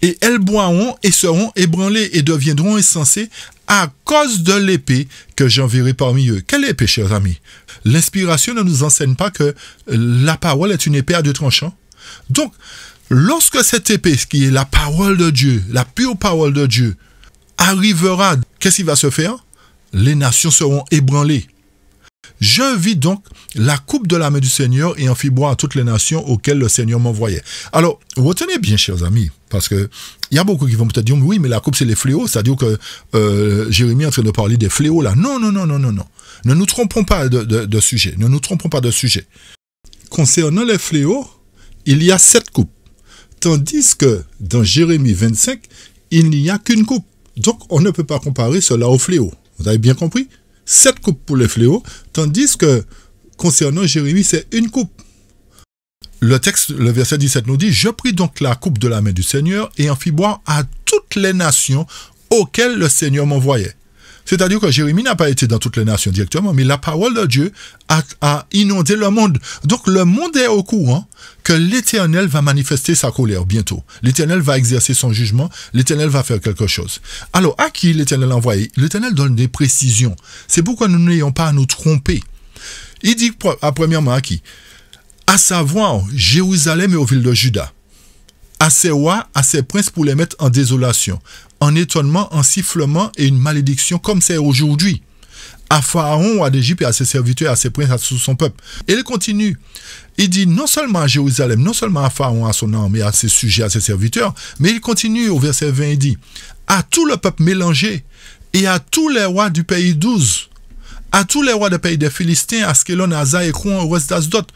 Et elles boiront et seront ébranlées et deviendront insensées à cause de l'épée que j'enverrai parmi eux. Quelle épée, chers amis? L'inspiration ne nous enseigne pas que la parole est une épée à 2 tranchants. Donc, lorsque cette épée, qui est la parole de Dieu, la pure parole de Dieu, arrivera, qu'est-ce qui va se faire? Les nations seront ébranlées. Je vis donc la coupe de la main du Seigneur et en fit boire à toutes les nations auxquelles le Seigneur m'envoyait. Alors, retenez bien, chers amis, parce que il y a beaucoup qui vont peut-être dire, oui, mais la coupe, c'est les fléaux, c'est-à-dire que Jérémie est en train de parler des fléaux là. Non. Ne nous trompons pas de sujet. Ne nous trompons pas de sujet. Concernant les fléaux, il y a 7 coupes. Tandis que dans Jérémie 25, il n'y a qu'une coupe. Donc, on ne peut pas comparer cela aux fléaux. Vous avez bien compris? 7 coupes pour les fléaux, tandis que concernant Jérémie, c'est une coupe. Le texte, le verset 17 nous dit, « Je pris donc la coupe de la main du Seigneur et en fis boire à toutes les nations auxquelles le Seigneur m'envoyait. » C'est-à-dire que Jérémie n'a pas été dans toutes les nations directement, mais la parole de Dieu a inondé le monde. Donc le monde est au courant que l'Éternel va manifester sa colère bientôt. L'Éternel va exercer son jugement, l'Éternel va faire quelque chose. Alors, à qui l'Éternel a envoyé? L'Éternel donne des précisions. C'est pourquoi nous n'ayons pas à nous tromper. Il dit, premièrement, à qui? À savoir, Jérusalem et aux villes de Juda. À ses rois, à ses princes pour les mettre en désolation, en étonnement, en sifflement et une malédiction comme c'est aujourd'hui. À Pharaon, roi d'Égypte et à ses serviteurs, à ses princes, à tout son peuple. Et il continue. Il dit non seulement à Jérusalem, non seulement à Pharaon, à son armée, à ses sujets, à ses serviteurs, mais il continue au verset 20, il dit à tout le peuple mélangé et à tous les rois du pays 12, à tous les rois du pays des Philistins, à Askelon, à Aza, Ekron, au ouest d'Asdod,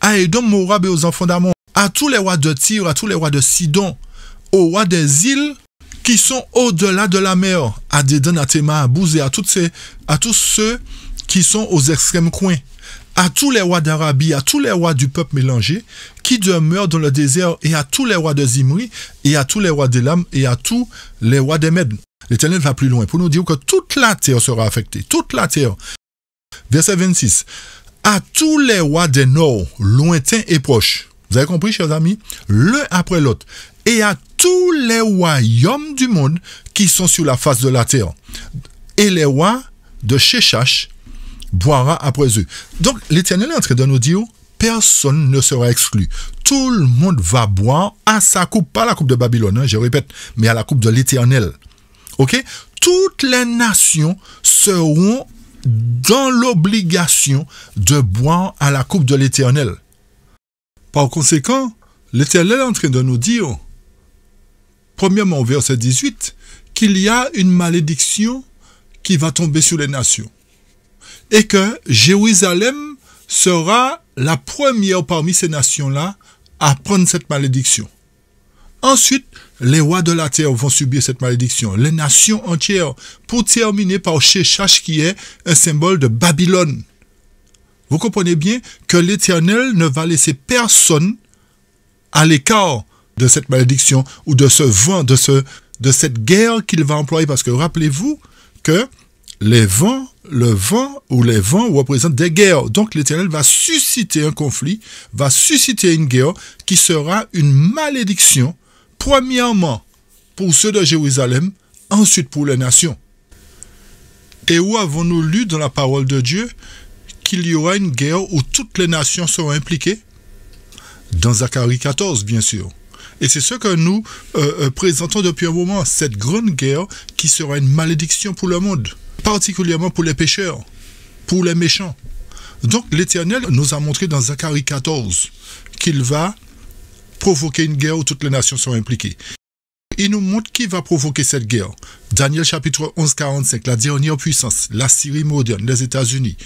à Édom, Moab et aux enfants d'Amon, à tous les rois de Tyr, à tous les rois de Sidon, aux rois des îles qui sont au-delà de la mer, à Dédan, à Théma, à Bouz et à tous ceux qui sont aux extrêmes coins, à tous les rois d'Arabie, à tous les rois du peuple mélangé qui demeurent dans le désert et à tous les rois de Zimri et à tous les rois d'Élam et à tous les rois des Mèdes. L'Éternel va plus loin pour nous dire que toute la terre sera affectée, toute la terre. Verset 26. À tous les rois des nord, lointains et proches. Vous avez compris, chers amis? L'un après l'autre. Et à tous les royaumes du monde qui sont sur la face de la terre. Et les rois de Sheshach boira après eux. Donc, l'Éternel est en train de nous dire, personne ne sera exclu. Tout le monde va boire à sa coupe, pas la coupe de Babylone, hein, je répète, mais à la coupe de l'Éternel. Ok? Toutes les nations seront dans l'obligation de boire à la coupe de l'Éternel. Par conséquent, l'Éternel est en train de nous dire, premièrement au verset 18, qu'il y a une malédiction qui va tomber sur les nations. Et que Jérusalem sera la première parmi ces nations-là à prendre cette malédiction. Ensuite, les rois de la terre vont subir cette malédiction, les nations entières, pour terminer par Sheshach qui est un symbole de Babylone. Vous comprenez bien que l'Éternel ne va laisser personne à l'écart de cette malédiction ou de ce vent, de cette guerre qu'il va employer. Parce que rappelez-vous que le vent représentent des guerres. Donc l'Éternel va susciter un conflit, va susciter une guerre qui sera une malédiction, premièrement pour ceux de Jérusalem, ensuite pour les nations. Et où avons-nous lu dans la parole de Dieu qu'il y aura une guerre où toutes les nations seront impliquées? Dans Zacharie 14, bien sûr. Et c'est ce que nous présentons depuis un moment, cette grande guerre qui sera une malédiction pour le monde, particulièrement pour les pécheurs, pour les méchants. Donc l'Éternel nous a montré dans Zacharie 14 qu'il va provoquer une guerre où toutes les nations sont impliquées. Il nous montre qui va provoquer cette guerre. Daniel chapitre 11, 45, la dernière puissance, la Syrie moderne, les États-Unis.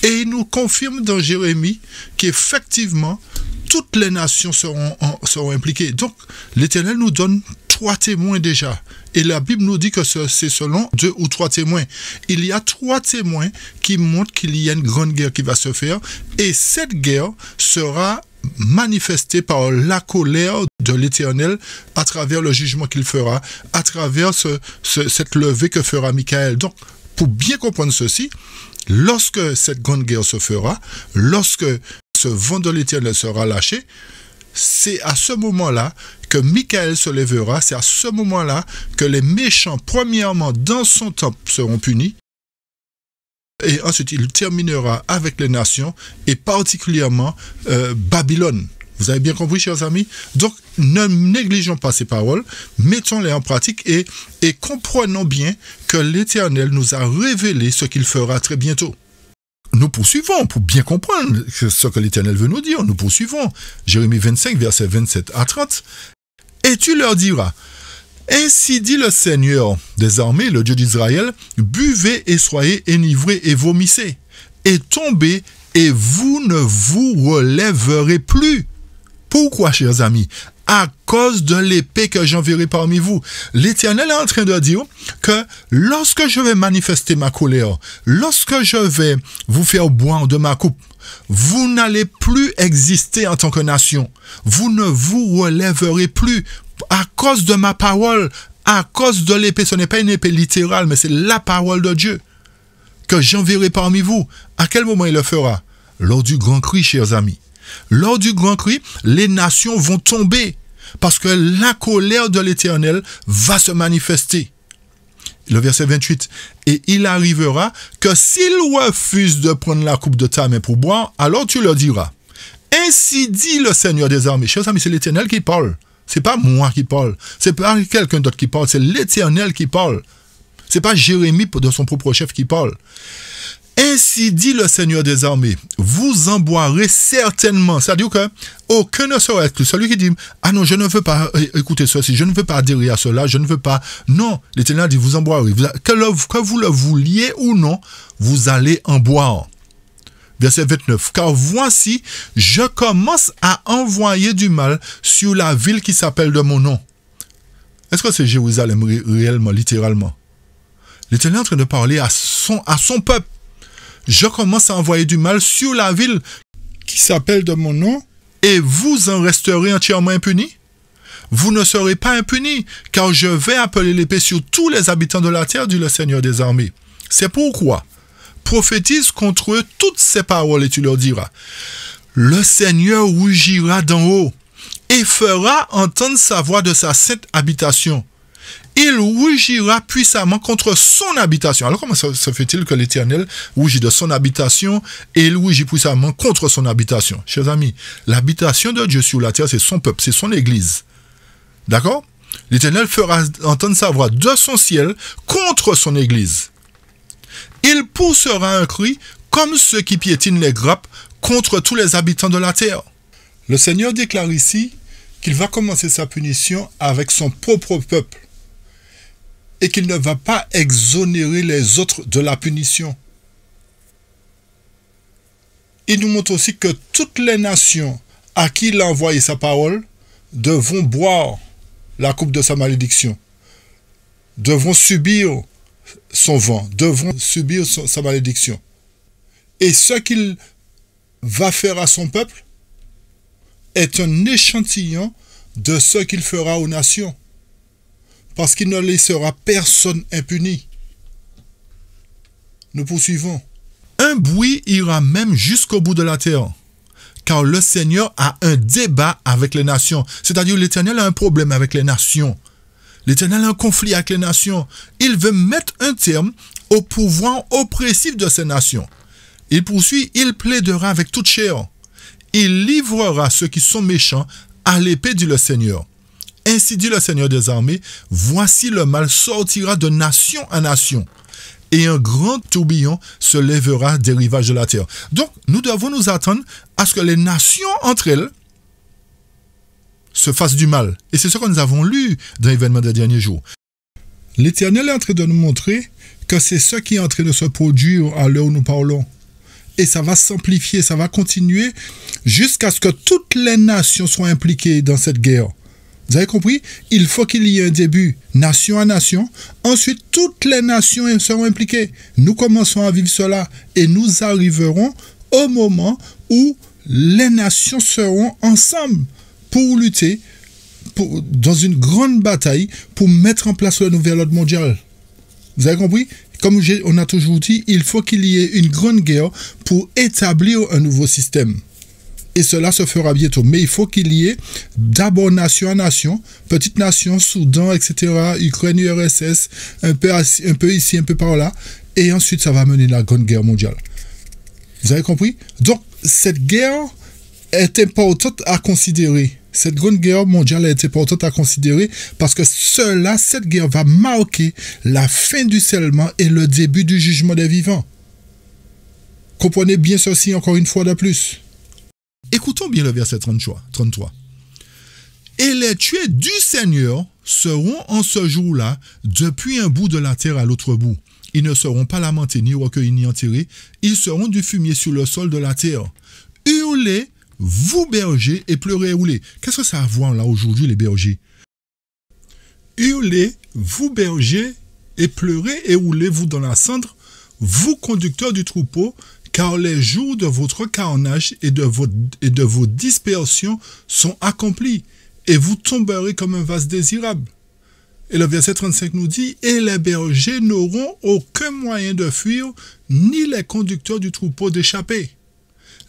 Et il nous confirme dans Jérémie qu'effectivement, toutes les nations seront impliquées. Donc, l'Éternel nous donne 3 témoins déjà. Et la Bible nous dit que c'est selon 2 ou 3 témoins. Il y a 3 témoins qui montrent qu'il y a une grande guerre qui va se faire. Et cette guerre sera manifestée par la colère de l'Éternel à travers le jugement qu'il fera, à travers cette levée que fera Michael. Donc, pour bien comprendre ceci, lorsque cette grande guerre se fera, lorsque ce vent de l'Éternel sera lâché, c'est à ce moment-là que Michael se lèvera, c'est à ce moment-là que les méchants, premièrement, dans son temple, seront punis, et ensuite il terminera avec les nations, et particulièrement Babylone. Vous avez bien compris, chers amis? Donc, ne négligeons pas ces paroles, mettons-les en pratique et comprenons bien que l'Éternel nous a révélé ce qu'il fera très bientôt. Nous poursuivons pour bien comprendre ce que l'Éternel veut nous dire. Nous poursuivons. Jérémie 25, versets 27 à 30. Et tu leur diras, ainsi dit le Seigneur des armées, le Dieu d'Israël, buvez et soyez enivrés et vomissez, et tombez et vous ne vous relèverez plus. Pourquoi, chers amis? À cause de l'épée que j'enverrai parmi vous. L'Éternel est en train de dire que lorsque je vais manifester ma colère, lorsque je vais vous faire boire de ma coupe, vous n'allez plus exister en tant que nation. Vous ne vous relèverez plus à cause de ma parole, à cause de l'épée. Ce n'est pas une épée littérale, mais c'est la parole de Dieu que j'enverrai parmi vous. À quel moment il le fera? Lors du grand cri, chers amis. Lors du grand cri, les nations vont tomber parce que la colère de l'Éternel va se manifester. Le verset 28. Et il arrivera que s'ils refusent de prendre la coupe de ta main pour boire, alors tu leur diras, ainsi dit le Seigneur des armées. Chers amis, c'est l'Éternel qui parle. C'est pas moi qui parle. C'est pas quelqu'un d'autre qui parle. C'est l'Éternel qui parle. C'est pas Jérémie de son propre chef qui parle. Ainsi dit le Seigneur des armées, vous en boirez certainement. C'est-à-dire que aucun ne sera exclu. Celui qui dit, ah non, je ne veux pas écouter ceci, je ne veux pas adhérer à cela, je ne veux pas. Non, l'Éternel dit, vous en boirez. Que vous le vouliez ou non, vous allez en boire. Verset 29. Car voici, je commence à envoyer du mal sur la ville qui s'appelle de mon nom. Est-ce que c'est Jérusalem réellement, littéralement? L'Éternel est en train de parler à son peuple. Je commence à envoyer du mal sur la ville qui s'appelle de mon nom, et vous en resterez entièrement impunis. Vous ne serez pas impunis, car je vais appeler l'épée sur tous les habitants de la terre, dit le Seigneur des armées. C'est pourquoi, prophétise contre eux toutes ces paroles, et tu leur diras, le Seigneur rugira d'en haut, et fera entendre sa voix de sa sainte habitation, il rougira puissamment contre son habitation. Alors comment se fait-il que l'Éternel rougit de son habitation et il rougit puissamment contre son habitation? Chers amis, l'habitation de Dieu sur la terre, c'est son peuple, c'est son Église. D'accord? L'Éternel fera entendre sa voix de son ciel contre son Église. Il poussera un cri comme ceux qui piétinent les grappes contre tous les habitants de la terre. Le Seigneur déclare ici qu'il va commencer sa punition avec son propre peuple et qu'il ne va pas exonérer les autres de la punition. Il nous montre aussi que toutes les nations à qui il a envoyé sa parole devront boire la coupe de sa malédiction, devront subir son vent, devront subir sa malédiction. Et ce qu'il va faire à son peuple est un échantillon de ce qu'il fera aux nations, parce qu'il ne laissera personne impuni. Nous poursuivons. Un bruit ira même jusqu'au bout de la terre, car le Seigneur a un débat avec les nations. C'est-à-dire l'Éternel a un problème avec les nations. L'Éternel a un conflit avec les nations. Il veut mettre un terme au pouvoir oppressif de ces nations. Il poursuit, il plaidera avec toute chair. Il livrera ceux qui sont méchants à l'épée, dit le Seigneur. Ainsi dit le Seigneur des armées, voici le mal sortira de nation en nation, et un grand tourbillon se lèvera des rivages de la terre. Donc, nous devons nous attendre à ce que les nations entre elles se fassent du mal. Et c'est ce que nous avons lu dans l'événement des derniers jours. L'Éternel est en train de nous montrer que c'est ce qui est en train de se produire à l'heure où nous parlons. Et ça va s'amplifier, ça va continuer jusqu'à ce que toutes les nations soient impliquées dans cette guerre. Vous avez compris? Il faut qu'il y ait un début, nation à nation. Ensuite, toutes les nations seront impliquées. Nous commençons à vivre cela et nous arriverons au moment où les nations seront ensemble pour lutter dans une grande bataille pour mettre en place le nouvel ordre mondial. Vous avez compris? Comme on a toujours dit, il faut qu'il y ait une grande guerre pour établir un nouveau système. Et cela se fera bientôt. Mais il faut qu'il y ait d'abord nation à nation, petite nation, Soudan, etc., Ukraine, URSS, un peu ici, un peu par là. Et ensuite, ça va mener la grande guerre mondiale. Vous avez compris? Donc, cette guerre est importante à considérer. Cette grande guerre mondiale est importante à considérer parce que cette guerre va marquer la fin du scellement et le début du jugement des vivants. Comprenez bien ceci encore une fois de plus. Écoutons bien le verset 33. Et les tués du Seigneur seront en ce jour-là depuis un bout de la terre à l'autre bout. Ils ne seront pas lamentés, ni recueillis, ni enterrés. Ils seront du fumier sur le sol de la terre. Hurlez, vous bergers, et pleurez et roulez. Qu'est-ce que ça a à voir là aujourd'hui, les bergers? Hurlez, vous bergers, et pleurez et roulez, vous dans la cendre, vous conducteurs du troupeau, car les jours de votre carnage et de vos dispersions sont accomplis, et vous tomberez comme un vase désirable. Et le verset 35 nous dit, et les bergers n'auront aucun moyen de fuir, ni les conducteurs du troupeau d'échapper.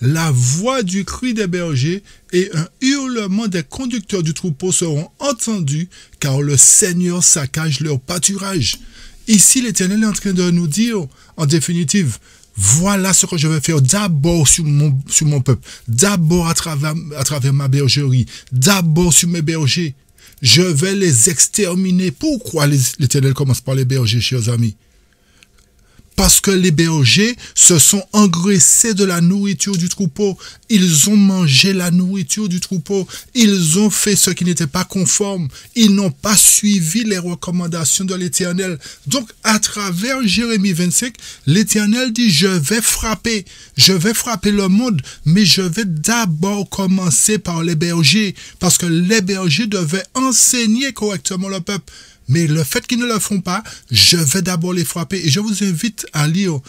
La voix du cri des bergers et un hurlement des conducteurs du troupeau seront entendus, car le Seigneur saccage leur pâturage. Ici, l'Éternel est en train de nous dire, en définitive, voilà ce que je vais faire d'abord sur mon peuple, d'abord à travers ma bergerie, d'abord sur mes bergers. Je vais les exterminer. Pourquoi l'Éternel commence par les bergers, chers amis? Parce que les bergers se sont engraissés de la nourriture du troupeau. Ils ont mangé la nourriture du troupeau. Ils ont fait ce qui n'était pas conforme. Ils n'ont pas suivi les recommandations de l'Éternel. Donc, à travers Jérémie 25, l'Éternel dit, je vais frapper le monde, mais je vais d'abord commencer par les bergers, parce que les bergers devaient enseigner correctement le peuple. Mais le fait qu'ils ne le font pas, je vais d'abord les frapper. Et je vous invite à lire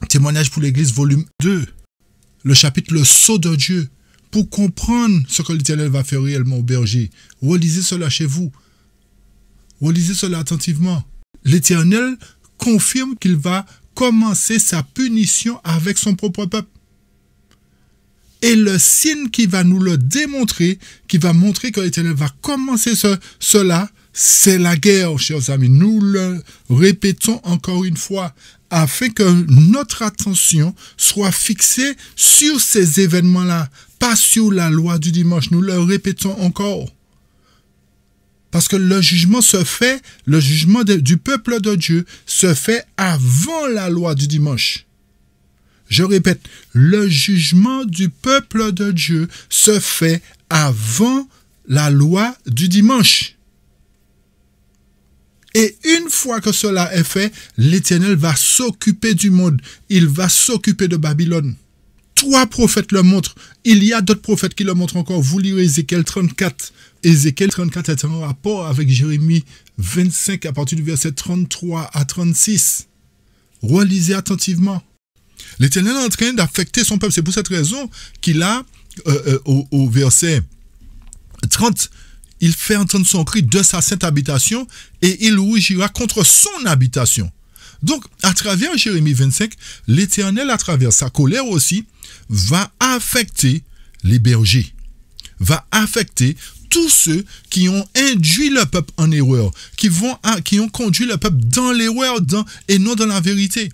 Témoignage pour l'Église, volume 2, le chapitre Le Sceau de Dieu, pour comprendre ce que l'Éternel va faire réellement aux bergers. Relisez cela chez vous. Relisez cela attentivement. L'Éternel confirme qu'il va commencer sa punition avec son propre peuple. Et le signe qui va nous le démontrer, qui va montrer que l'Éternel va commencer cela, C'est la guerre, chers amis. Nous le répétons encore une fois, afin que notre attention soit fixée sur ces événements-là, pas sur la loi du dimanche. Nous le répétons encore. Parce que le jugement se fait, le jugement du peuple de Dieu se fait avant la loi du dimanche. Je répète, le jugement du peuple de Dieu se fait avant la loi du dimanche. Et une fois que cela est fait, l'Éternel va s'occuper du monde. Il va s'occuper de Babylone. 3 prophètes le montrent. Il y a d'autres prophètes qui le montrent encore. Vous lirez Ézéchiel 34. Ézéchiel 34 est en rapport avec Jérémie 25 à partir du verset 33 à 36. Relisez attentivement. L'Éternel est en train d'affecter son peuple. C'est pour cette raison qu'il a, au verset 30, il fait entendre son cri de sa sainte habitation et il rugira contre son habitation. Donc, à travers Jérémie 25, l'Éternel, à travers sa colère aussi, va affecter les bergers, va affecter tous ceux qui ont induit le peuple en erreur, qui ont conduit le peuple dans l'erreur et non dans la vérité.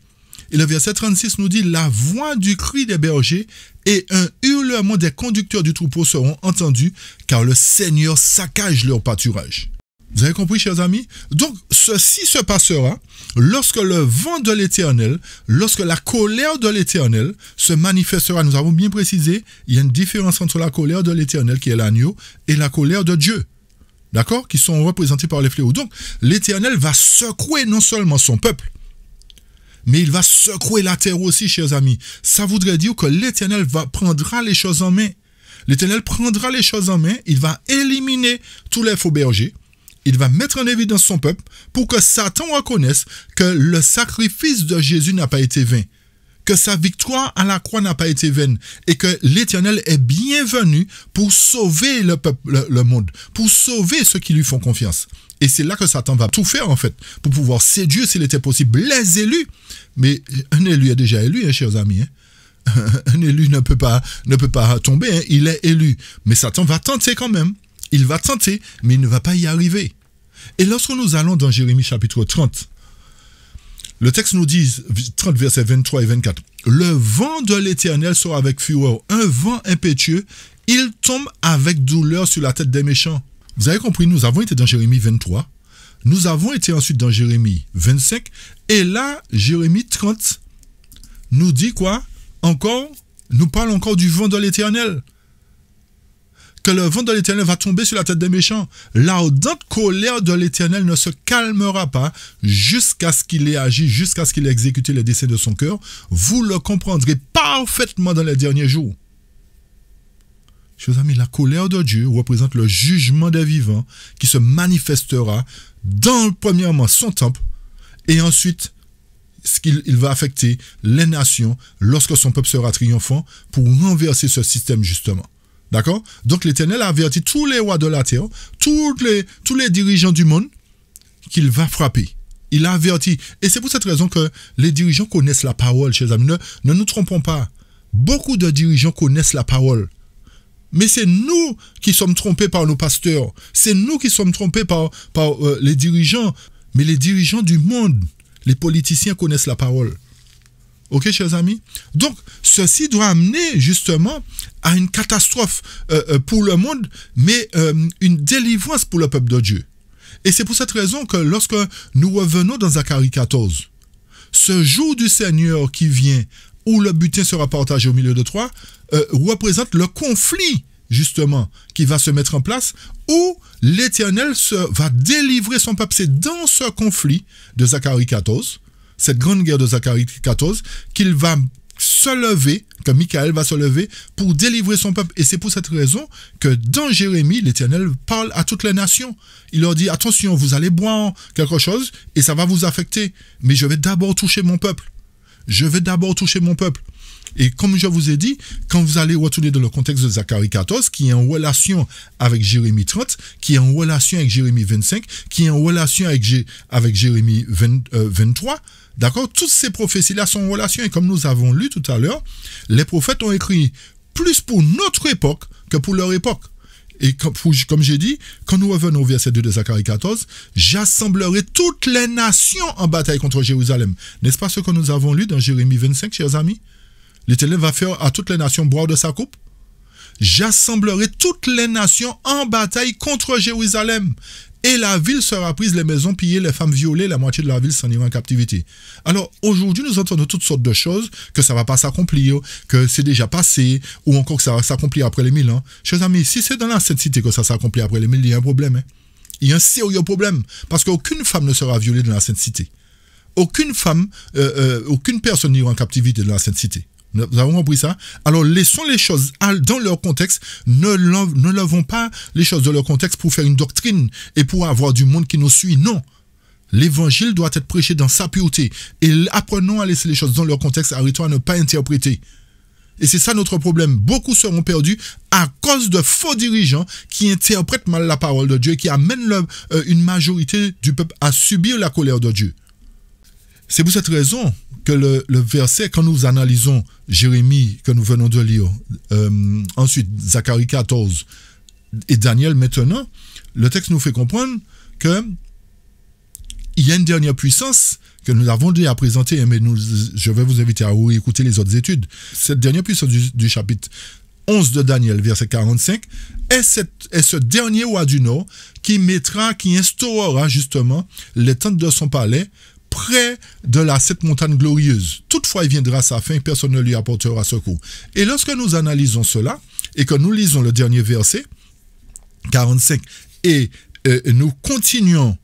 Et le verset 36 nous dit, la voix du cri des bergers et un hurlement des conducteurs du troupeau seront entendus, car le Seigneur saccage leur pâturage. Vous avez compris, chers amis? Donc, ceci se passera lorsque le vent de l'Éternel, lorsque la colère de l'Éternel se manifestera. Nous avons bien précisé, il y a une différence entre la colère de l'Éternel, qui est l'agneau, et la colère de Dieu. D'accord? Qui sont représentés par les fléaux. Donc, l'Éternel va secouer non seulement son peuple, mais il va secouer la terre aussi, chers amis. Ça voudrait dire que l'Éternel prendra les choses en main. L'Éternel prendra les choses en main, il va éliminer tous les faux bergers, il va mettre en évidence son peuple pour que Satan reconnaisse que le sacrifice de Jésus n'a pas été vain, que sa victoire à la croix n'a pas été vaine et que l'Éternel est bienvenu pour sauver le peuple, le monde, pour sauver ceux qui lui font confiance. Et c'est là que Satan va tout faire, en fait, pour pouvoir séduire, s'il était possible, les élus. Mais un élu est déjà élu, hein, chers amis. Hein. Un élu ne peut pas tomber, hein. Il est élu. Mais Satan va tenter quand même. Il va tenter, mais il ne va pas y arriver. Et lorsque nous allons dans Jérémie chapitre 30, le texte nous dit, 30 versets 23 et 24, « Le vent de l'Éternel sort avec fureur, un vent impétueux, il tombe avec douleur sur la tête des méchants. » Vous avez compris, nous avons été dans Jérémie 23, nous avons été ensuite dans Jérémie 25, et là, Jérémie 30 nous dit quoi? Encore, nous parle encore du vent de l'Éternel. Que le vent de l'Éternel va tomber sur la tête des méchants. L'ardente colère de l'Éternel ne se calmera pas jusqu'à ce qu'il ait agi, jusqu'à ce qu'il ait exécuté les desseins de son cœur. Vous le comprendrez parfaitement dans les derniers jours. Chers amis, la colère de Dieu représente le jugement des vivants qui se manifestera dans, premièrement, son temple, et ensuite, il va affecter les nations lorsque son peuple sera triomphant pour renverser ce système, justement. D'accord? Donc, l'Éternel a averti tous les rois de la terre, tous les dirigeants du monde, qu'il va frapper. Il a averti. Et c'est pour cette raison que les dirigeants connaissent la parole, chers amis. Ne nous trompons pas. Beaucoup de dirigeants connaissent la parole. Mais c'est nous qui sommes trompés par nos pasteurs. C'est nous qui sommes trompés par les dirigeants. Mais les dirigeants du monde, les politiciens connaissent la parole. Ok, chers amis? Donc, ceci doit amener justement à une catastrophe pour le monde, mais une délivrance pour le peuple de Dieu. Et c'est pour cette raison que lorsque nous revenons dans Zacharie 14, ce jour du Seigneur qui vient, où le butin sera partagé au milieu de trois, représente le conflit, justement, qui va se mettre en place, où l'Éternel va délivrer son peuple. C'est dans ce conflit de Zacharie 14, cette grande guerre de Zacharie 14, qu'il va se lever, que Michael va se lever pour délivrer son peuple. Et c'est pour cette raison que dans Jérémie, l'Éternel parle à toutes les nations. Il leur dit, attention, vous allez boire quelque chose et ça va vous affecter. Mais je vais d'abord toucher mon peuple. Je vais d'abord toucher mon peuple. Et comme je vous ai dit, quand vous allez retourner dans le contexte de Zacharie 14, qui est en relation avec Jérémie 30, qui est en relation avec Jérémie 25, qui est en relation avec Jérémie 23, d'accord? Toutes ces prophéties-là sont en relation. Et comme nous avons lu tout à l'heure, les prophètes ont écrit plus pour notre époque que pour leur époque. Et comme j'ai dit, quand nous revenons au verset 2 de Zacharie 14, j'assemblerai toutes les nations en bataille contre Jérusalem. N'est-ce pas ce que nous avons lu dans Jérémie 25, chers amis? L'Éternel va faire à toutes les nations boire de sa coupe. J'assemblerai toutes les nations en bataille contre Jérusalem. Et la ville sera prise, les maisons pillées, les femmes violées, la moitié de la ville s'en ira en captivité. Alors, aujourd'hui, nous entendons toutes sortes de choses, que ça ne va pas s'accomplir, que c'est déjà passé, ou encore que ça va s'accomplir après les 1000 ans. Chers amis, si c'est dans la Sainte Cité que ça s'accomplit après les 1000, il y a un problème. Hein? Il y a un sérieux problème, parce qu'aucune femme ne sera violée dans la Sainte Cité. Aucune personne n'ira en captivité dans la Sainte Cité. Nous avons compris ça. Alors, laissons les choses dans leur contexte. Ne levons pas les choses dans leur contexte pour faire une doctrine et pour avoir du monde qui nous suit. Non. L'évangile doit être prêché dans sa pureté. Et apprenons à laisser les choses dans leur contexte, arrêtons à ne pas interpréter. Et c'est ça notre problème. Beaucoup seront perdus à cause de faux dirigeants qui interprètent mal la parole de Dieu et qui amènent une majorité du peuple à subir la colère de Dieu. C'est pour cette raison que le verset, quand nous analysons Jérémie, que nous venons de lire, ensuite Zacharie 14 et Daniel maintenant, le texte nous fait comprendre que il y a une dernière puissance que nous avons déjà présentée, mais je vais vous inviter à écouter les autres études. Cette dernière puissance du chapitre 11 de Daniel, verset 45, est ce dernier roi du Nord qui instaurera justement les tentes de son palais près de cette montagne glorieuse. Toutefois, il viendra à sa fin, personne ne lui apportera secours. Et lorsque nous analysons cela, et que nous lisons le dernier verset, 45, et nous continuons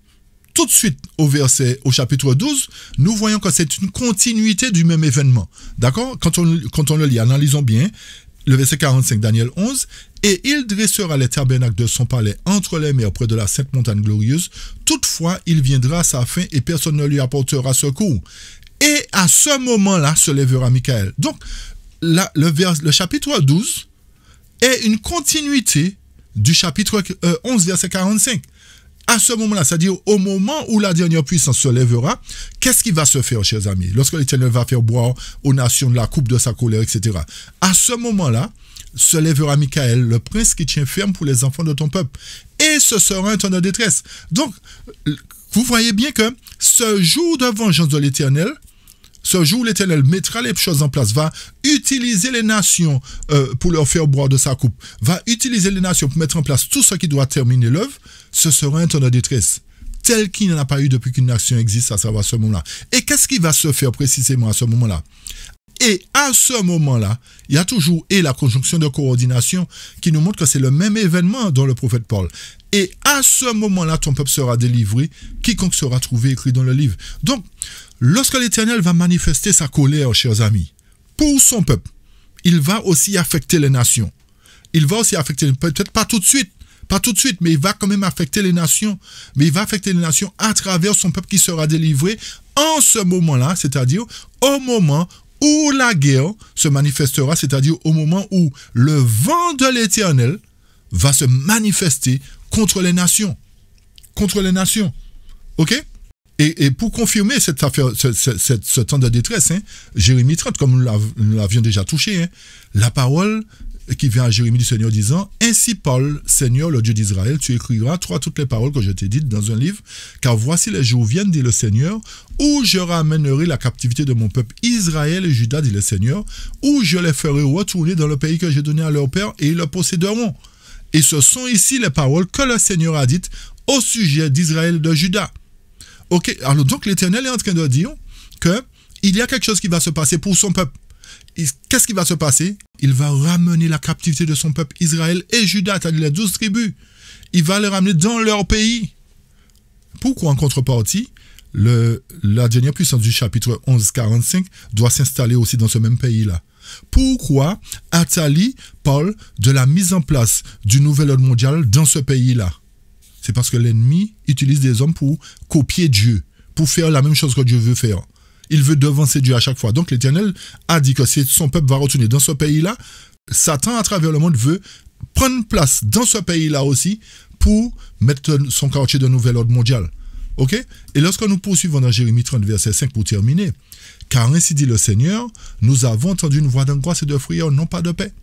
tout de suite au chapitre 12, nous voyons que c'est une continuité du même événement. D'accord? Quand on le lit, analysons bien, le verset 45, Daniel 11, « Et il dressera les tabernacles de son palais entre les mers près de la sainte montagne glorieuse. Toutefois, il viendra à sa fin et personne ne lui apportera secours. Et à ce moment-là se lèvera Michael. » Donc, le chapitre 12 est une continuité du chapitre 11, verset 45. À ce moment-là, c'est-à-dire au moment où la dernière puissance se lèvera, qu'est-ce qui va se faire, chers amis? Lorsque l'Éternel va faire boire aux nations de la coupe de sa colère, etc. À ce moment-là, se lèvera Michael, le prince qui tient ferme pour les enfants de ton peuple. Et ce sera un temps de détresse. Donc, vous voyez bien que ce jour de vengeance de l'Éternel, ce jour où l'Éternel mettra les choses en place, va utiliser les nations pour leur faire boire de sa coupe, va utiliser les nations pour mettre en place tout ce qui doit terminer l'œuvre, ce sera un temps de détresse, tel qu'il n'y en a pas eu depuis qu'une nation existe, à savoir à ce moment-là. Et qu'est-ce qui va se faire précisément à ce moment-là? Et à ce moment-là, il y a toujours la conjonction de coordination qui nous montre que c'est le même événement dans le prophète Paul. Et à ce moment-là, ton peuple sera délivré, quiconque sera trouvé écrit dans le livre. Donc, lorsque l'Éternel va manifester sa colère, chers amis, pour son peuple, il va aussi affecter les nations. Il va aussi affecter, peut-être pas tout de suite, mais il va quand même affecter les nations. Mais il va affecter les nations à travers son peuple qui sera délivré en ce moment-là, c'est-à-dire au moment où la guerre se manifestera, c'est-à-dire au moment où le vent de l'Éternel va se manifester contre les nations. Contre les nations. OK? Et pour confirmer cette affaire, ce temps de détresse, Jérémie 30, comme nous l'avions déjà touché, la parole qui vient à Jérémie du Seigneur disant « Ainsi parle Seigneur, le Dieu d'Israël, tu écriras toutes les paroles que je t'ai dites dans un livre, car voici les jours viennent, dit le Seigneur, où je ramènerai la captivité de mon peuple Israël et Juda, dit le Seigneur, où je les ferai retourner dans le pays que j'ai donné à leur père, et ils le posséderont. Et ce sont ici les paroles que le Seigneur a dites au sujet d'Israël et de Juda. » Ok, alors donc l'Éternel est en train de dire qu'il y a quelque chose qui va se passer pour son peuple. Qu'est-ce qui va se passer? Il va ramener la captivité de son peuple Israël et Juda, c'est-à-dire les 12 tribus. Il va les ramener dans leur pays. Pourquoi en contrepartie, la dernière puissance du chapitre 11, 45 doit s'installer aussi dans ce même pays-là? Pourquoi Athalie parle de la mise en place du nouvel ordre mondial dans ce pays-là? C'est parce que l'ennemi utilise des hommes pour copier Dieu, pour faire la même chose que Dieu veut faire. Il veut devancer Dieu à chaque fois. Donc l'Éternel a dit que si son peuple va retourner dans ce pays-là, Satan à travers le monde veut prendre place dans ce pays-là aussi pour mettre son quartier de nouvel ordre mondial. Ok? Et lorsque nous poursuivons dans Jérémie 30, verset 5 pour terminer, « Car ainsi dit le Seigneur, nous avons entendu une voix d'angoisse et de frayeur, non pas de paix.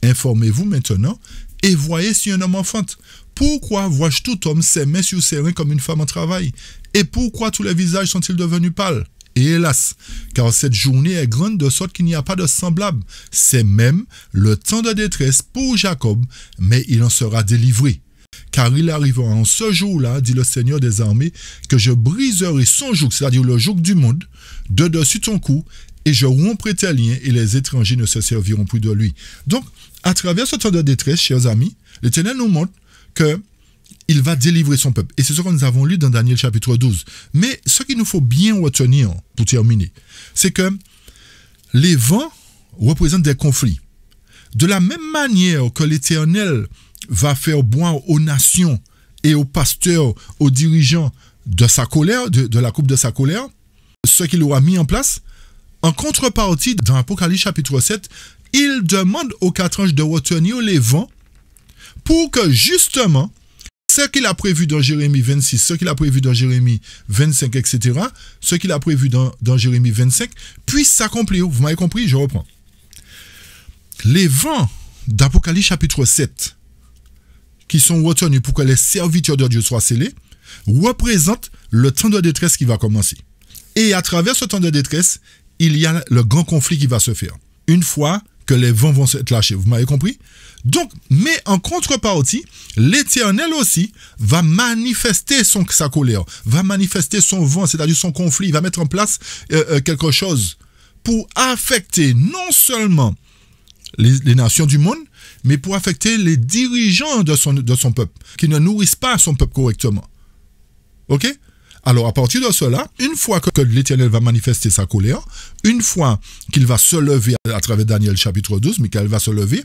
Informez-vous maintenant Et voyez si un homme enfante. Pourquoi vois-je tout homme ses mains sur ses reins comme une femme en travail? Et pourquoi tous les visages sont-ils devenus pâles? Et hélas, car cette journée est grande de sorte qu'il n'y a pas de semblable. C'est même le temps de détresse pour Jacob, mais il en sera délivré. Car il arrivera en ce jour-là, dit le Seigneur des armées, que je briserai son joug, c'est-à-dire le joug du monde, de dessus ton cou, et je romprai tes liens, et les étrangers ne se serviront plus de lui. Donc, à travers ce temps de détresse, chers amis, l'Éternel nous montre qu'il va délivrer son peuple. Et c'est ce que nous avons lu dans Daniel chapitre 12. Mais ce qu'il nous faut bien retenir, pour terminer, c'est que les vents représentent des conflits. De la même manière que l'Éternel va faire boire aux nations et aux pasteurs, aux dirigeants de sa colère, de la coupe de sa colère, ce qu'il aura mis en place, en contrepartie, dans Apocalypse chapitre 7, il demande aux 4 anges de retenir les vents pour que justement, ce qu'il a prévu dans Jérémie 26, ce qu'il a prévu dans Jérémie 25, etc., ce qu'il a prévu dans Jérémie 25, puisse s'accomplir. Vous m'avez compris? Je reprends. Les vents d'Apocalypse chapitre 7, qui sont retenus pour que les serviteurs de Dieu soient scellés, représentent le temps de détresse qui va commencer. Et à travers ce temps de détresse, il y a le grand conflit qui va se faire. Une fois que les vents vont être lâchés. Vous m'avez compris? Donc, mais en contrepartie, l'Éternel aussi va manifester sa colère, va manifester son vent, c'est-à-dire son conflit. Il va mettre en place quelque chose pour affecter non seulement les nations du monde, mais pour affecter les dirigeants de son peuple, qui ne nourrissent pas son peuple correctement. Ok? Alors, à partir de cela, une fois que l'Éternel va manifester sa colère, une fois qu'il va se lever à travers Daniel chapitre 12, Michael va se lever,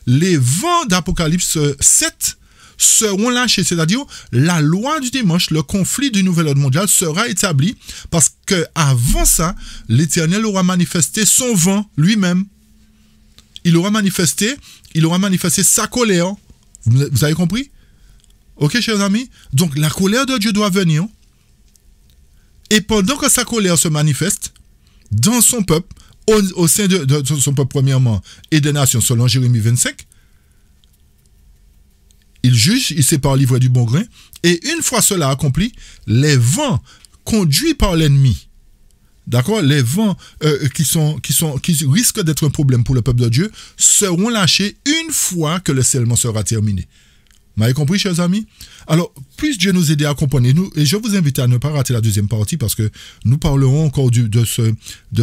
les vents d'Apocalypse 7 seront lâchés, c'est-à-dire la loi du dimanche, le conflit du nouvel ordre mondial sera établi parce qu'avant ça, l'Éternel aura manifesté son vent lui-même. Il aura manifesté sa colère. Vous avez compris? Ok, chers amis? Donc, la colère de Dieu doit venir. Et pendant que sa colère se manifeste dans son peuple, au sein de son peuple premièrement, et des nations, selon Jérémie 25, il juge, il sépare l'ivraie du bon grain, et une fois cela accompli, les vents conduits par l'ennemi, d'accord, les vents qui risquent d'être un problème pour le peuple de Dieu, seront lâchés une fois que le scellement sera terminé. Vous m'avez compris, chers amis? Alors, puisse Dieu nous aider à comprendre. Et je vous invite à ne pas rater la deuxième partie parce que nous parlerons encore de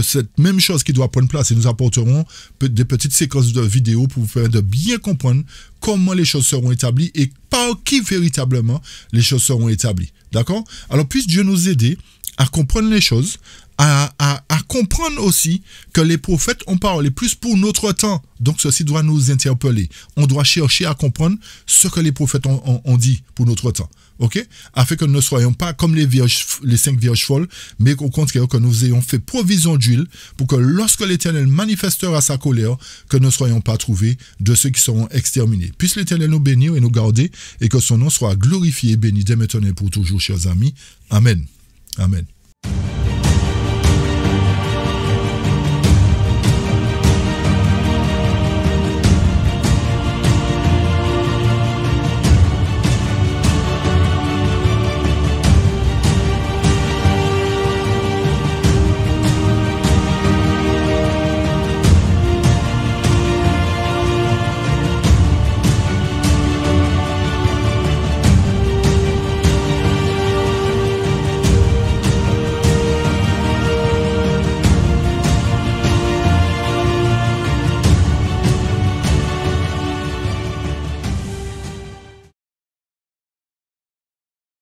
cette même chose qui doit prendre place et nous apporterons des petites séquences de vidéos pour vous faire de bien comprendre comment les choses seront établies et par qui véritablement les choses seront établies. D'accord? Alors, puisse Dieu nous aider à comprendre les choses, à comprendre aussi que les prophètes ont parlé plus pour notre temps. Donc, ceci doit nous interpeller. On doit chercher à comprendre ce que les prophètes ont dit pour notre temps. OK? Afin que nous ne soyons pas comme les 5 vierges folles, mais qu'au contraire, que nous ayons fait provision d'huile pour que lorsque l'Éternel manifestera sa colère, que nous ne soyons pas trouvés de ceux qui seront exterminés. Puisse l'Éternel nous bénir et nous garder et que son nom soit glorifié et béni dès maintenant et pour toujours, chers amis. Amen. Amen.